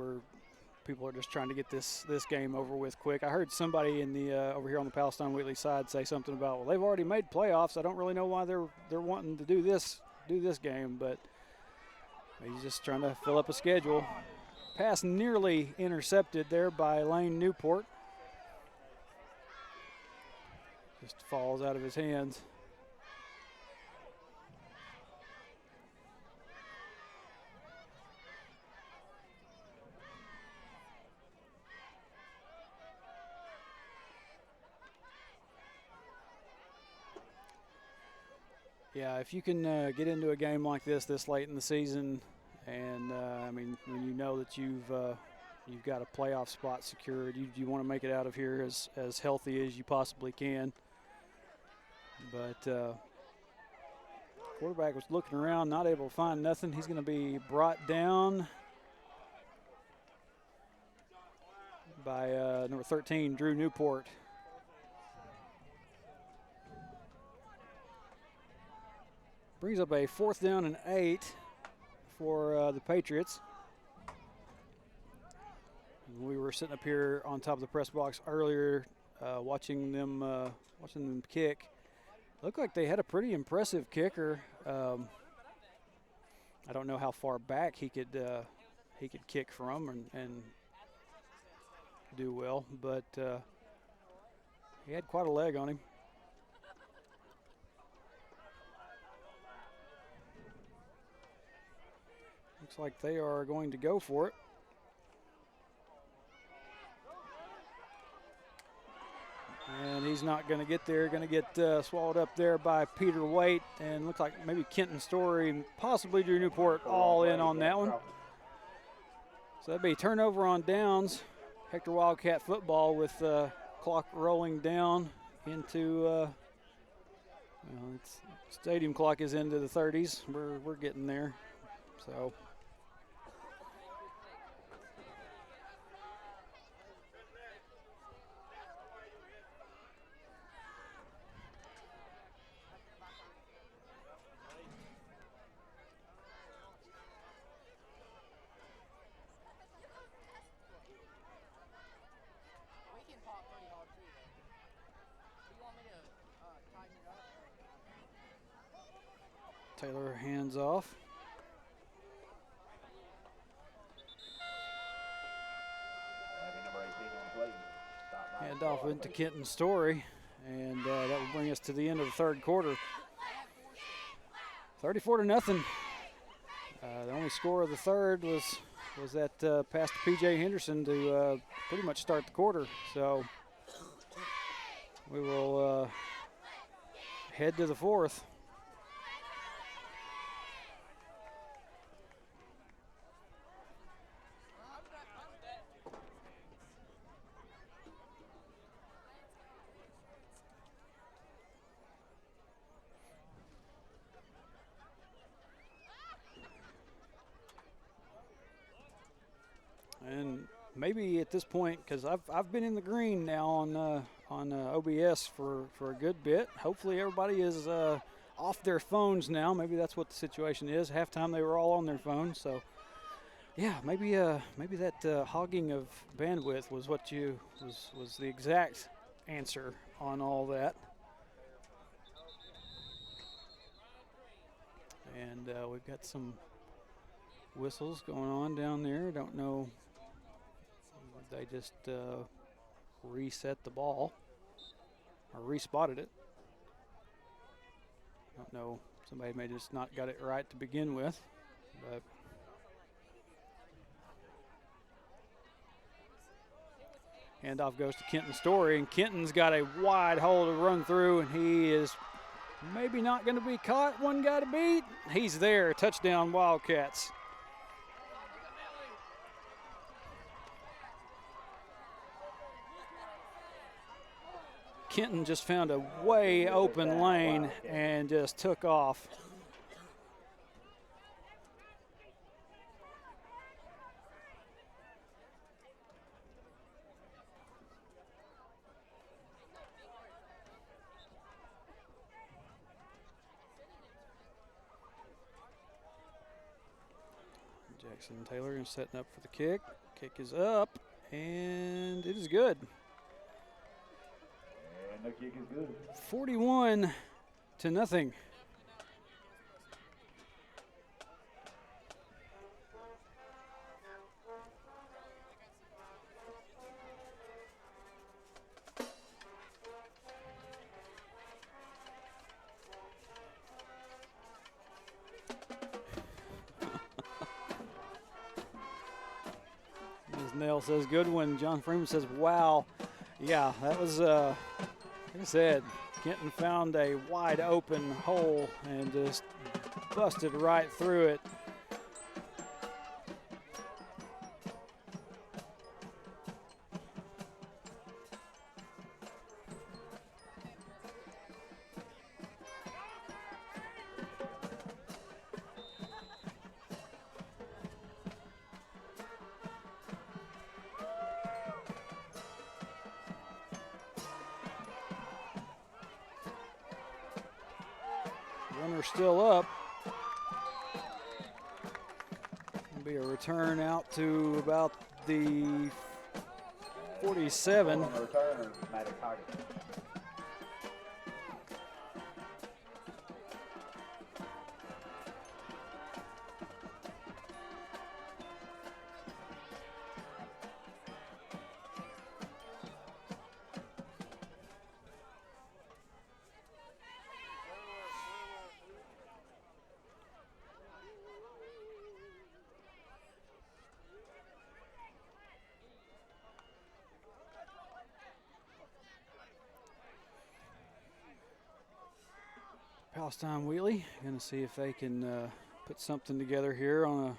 [SPEAKER 1] people are just trying to get this game over with quick. I heard somebody in the over here on the Palestine-Wheatley side say something about, well, they've already made playoffs. I don't really know why they're wanting to do this game, but he's just trying to fill up a schedule. Pass nearly intercepted there by Lane Newport. Just falls out of his hands. Yeah, if you can get into a game like this late in the season, and I mean, when you know that you've got a playoff spot secured, you want to make it out of here as healthy as you possibly can. But quarterback was looking around, not able to find nothing. He's going to be brought down by number 13, Drew Newport. Brings up a 4th down and 8 for the Patriots. We were sitting up here on top of the press box earlier watching them kick. Looked like they had a pretty impressive kicker. I don't know how far back he could kick from and do well, but he had quite a leg on him. Looks like they are going to go for it. And he's not going to get there. Going to get swallowed up there by Peter Waite. And looks like maybe Kenton Story and possibly Drew Newport all in on that one. So that'd be turnover on downs. Hector Wildcat football with clock rolling down into stadium clock is into the 30s. We're getting there. So. Taylor hands off. Hand off into Kenton Story, and that will bring us to the end of the third quarter. 34-0. The only score of the third was that pass to P.J. Henderson to pretty much start the quarter. So we will head to the fourth. And maybe at this point, because I've been in the green now on OBS for a good bit. Hopefully everybody is off their phones now. Maybe that's what the situation is. Halftime they were all on their phones. So yeah, maybe that hogging of bandwidth was what was the exact answer on all that. And we've got some whistles going on down there. Don't know. They just reset the ball. or respotted it. I don't know, somebody may just not got it right to begin with, but handoff goes to Kenton Story, and Kenton's got a wide hole to run through, and he is maybe not going to be caught. One guy to beat. He's there. Touchdown, Wildcats. Kenton just found a way open lane and just took off. Jackson Taylor is setting up for the kick. Kick is up, and it is good.
[SPEAKER 2] And the kick is good.
[SPEAKER 1] 41-0. As Nell says, good one. John Freeman says, wow. Yeah, that was, like I said, Kenton found a wide open hole and just busted right through it. Runner still up. It'll be a return out to about the 47.
[SPEAKER 2] On the return, Matt Coggins.
[SPEAKER 1] Palestine-Wheatley, going to see if they can put something together here on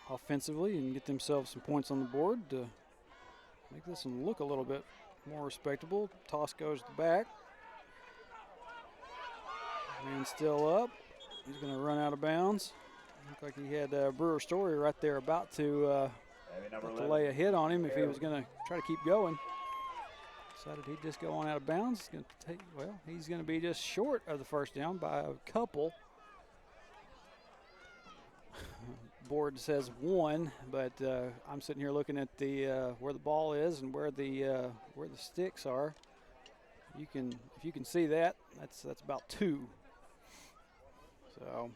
[SPEAKER 1] offensively and get themselves some points on the board to make this one look a little bit more respectable. Toss goes to the back. Man still up. He's going to run out of bounds. Looked like he had Brewer Story right there about to lay a hit on him if he was going to try to keep going. Decided he'd just go on out of bounds. He's going to be just short of the first down by a couple. Board says 1, but I'm sitting here looking at the where the ball is and where the sticks are. If you can see that, that's about 2. So.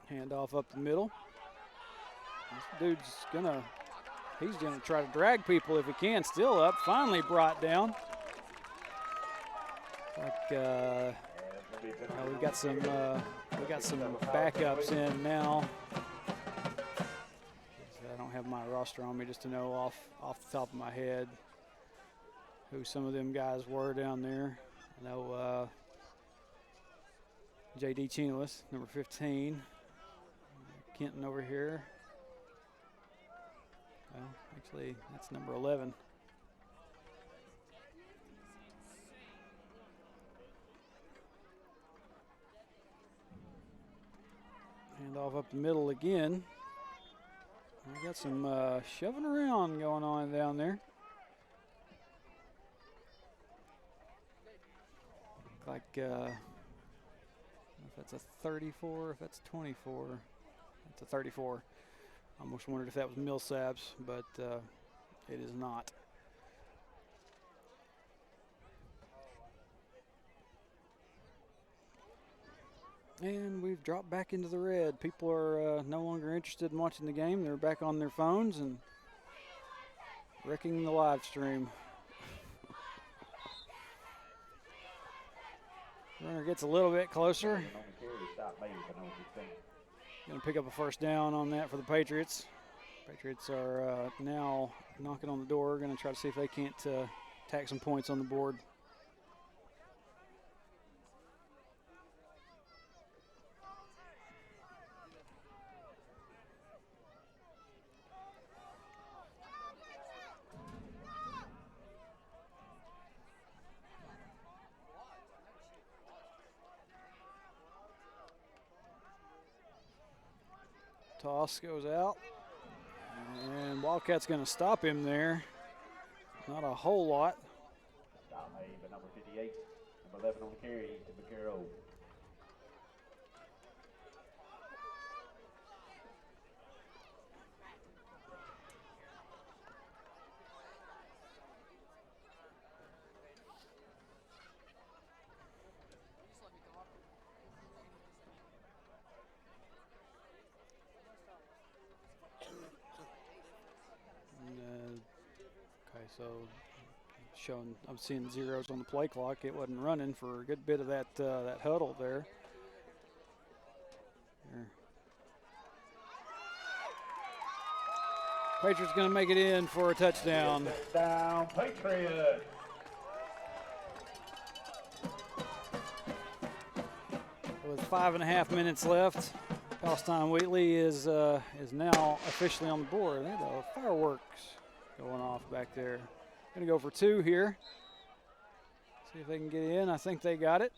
[SPEAKER 1] Handoff up the middle. This dude's he's gonna try to drag people if he can. Still up, finally brought down. We got some backups in now. I don't have my roster on me just to know off the top of my head who some of them guys were down there. I know J.D. Chenoweth, number 15. Kenton over here. Well, actually, that's number 11. Hand off up the middle again. We got some shoving around going on down there. Like, if that's a 34, if that's 24. It's a 34. I almost wondered if that was Millsaps, but it is not. And we've dropped back into the red. People are no longer interested in watching the game. They're back on their phones and wrecking the live stream. Runner gets a little bit closer. Going to pick up a first down on that for the Patriots. Patriots are now knocking on the door. Going to try to see if they can't tack some points on the board. Toss goes out, and Wildcat's going to stop him there. Not a whole lot.
[SPEAKER 2] Stop made by number 58, number 11 on the carry to McCarroll.
[SPEAKER 1] So I'm seeing zeros on the play clock. It wasn't running for a good bit of that that huddle there. Patriots going to make it in for a touchdown.
[SPEAKER 2] Touchdown, Patriots.
[SPEAKER 1] With 5.5 minutes left, Palestine-Wheatley is now officially on the board. They have fireworks going off back there. Going to go for 2 here. See if they can get in. I think they got it.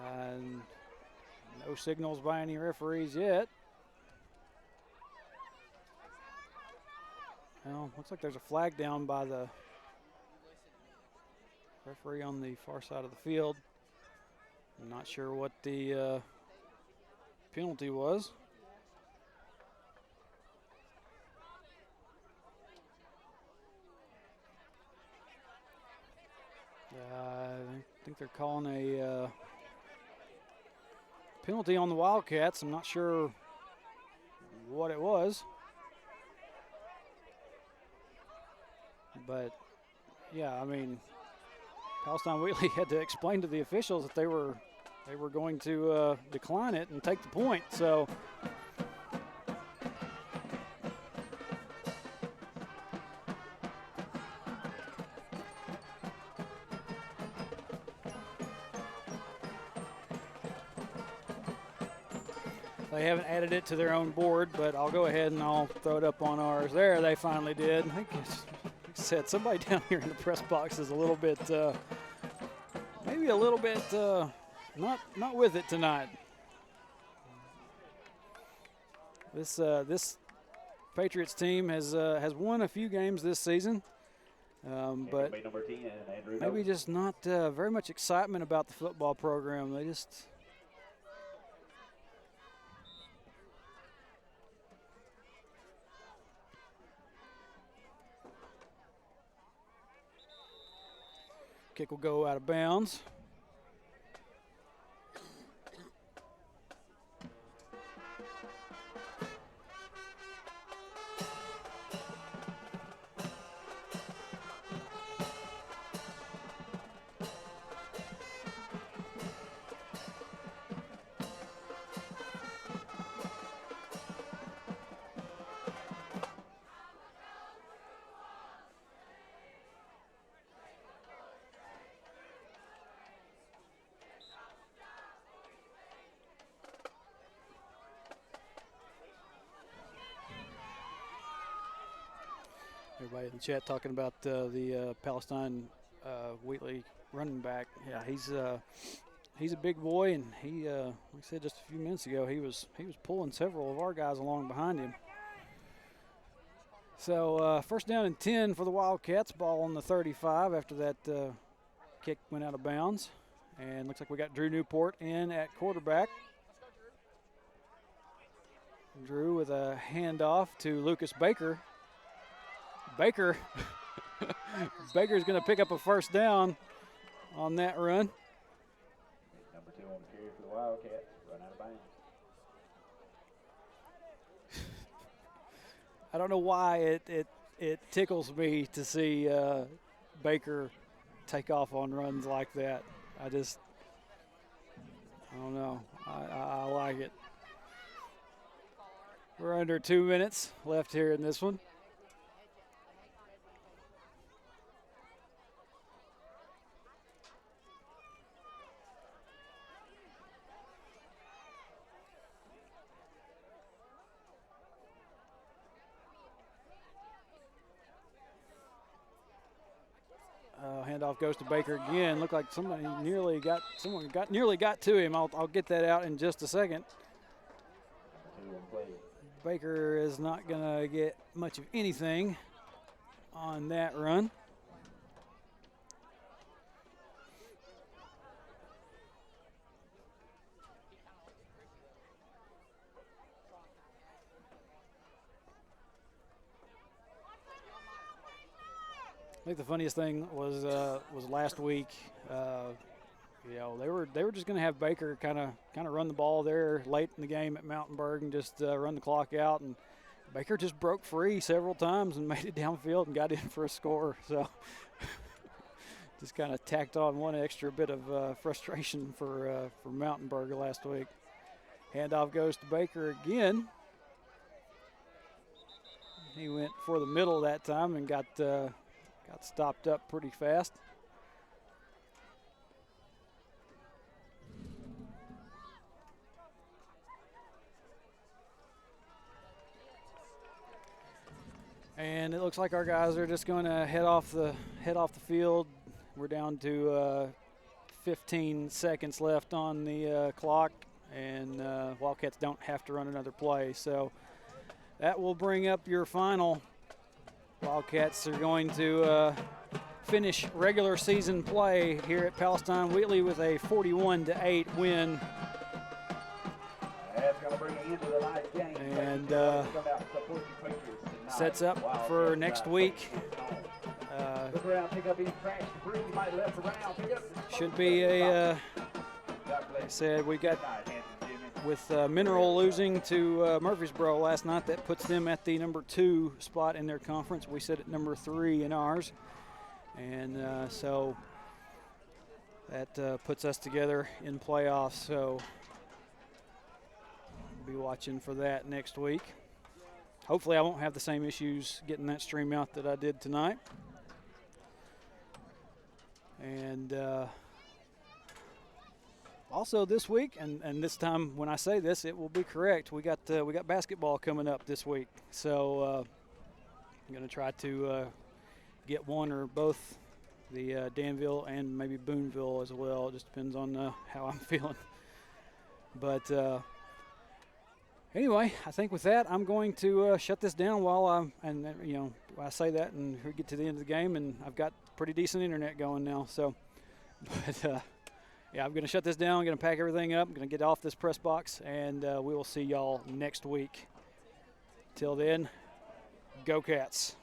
[SPEAKER 1] And no signals by any referees yet. Well, looks like there's a flag down by the referee on the far side of the field. I'm not sure what the penalty was. I think they're calling a penalty on the Wildcats. I'm not sure what it was. But, yeah, I mean, Palestine-Wheatley had to explain to the officials that they were going to decline it and take the point. So they haven't added it to their own board, but I'll go ahead and I'll throw it up on ours. There, they finally did. I think it's, like I said, somebody down here in the press box is a little bit, maybe a little bit not with it tonight. This Patriots team has won a few games this season, but maybe just not very much excitement about the football program. They just. Kick will go out of bounds. Everybody in the chat talking about the Palestine-Wheatley running back. Yeah, he's a big boy, and he, like I said just a few minutes ago, he was pulling several of our guys along behind him. So first down and 10 for the Wildcats. Ball on the 35 after that kick went out of bounds, and looks like we got Drew Newport in at quarterback. Drew with a handoff to Lucas Baker. Baker's going to pick up a first down on that run.
[SPEAKER 2] Number 2 on the carry Wildcats run out of bounds.
[SPEAKER 1] I don't know why it tickles me to see Baker take off on runs like that. I don't know. I like it. We're under 2 minutes left here in this one. Handoff goes to Baker again. Looked like someone nearly got to him. I'll get that out in just a second. Baker is not going to get much of anything on that run. I think the funniest thing was last week. They were just going to have Baker kind of run the ball there late in the game at Mountainburg and just run the clock out, and Baker just broke free several times and made it downfield and got in for a score. So just kind of tacked on one extra bit of frustration for Mountainburg last week. Handoff goes to Baker again. He went for the middle that time and got stopped up pretty fast. And it looks like our guys are just going to head off the field. We're down to 15 seconds left on the clock, and Wildcats don't have to run another play. So that will bring up your final. Wildcats are going to finish regular season play here at Palestine-Wheatley with a 41-8 win.
[SPEAKER 2] That's going to bring it into the night game.
[SPEAKER 1] And sets up for next week. Should be like I said, we got with Mineral losing to Murfreesboro last night. That puts them at the number 2 spot in their conference. We sit at number 3 in ours. And so that puts us together in playoffs. So we'll be watching for that next week. Hopefully I won't have the same issues getting that stream out that I did tonight. And also this week, and this time when I say this, it will be correct. We got basketball coming up this week. So I'm going to try to get one or both the Danville and maybe Boonville as well. It just depends on how I'm feeling. But anyway, I think with that, I'm going to shut this down while I say that, and we get to the end of the game, and I've got pretty decent internet going now. So, but yeah, I'm going to shut this down. I'm going to pack everything up. I'm going to get off this press box, and we will see y'all next week. Till then, go Cats.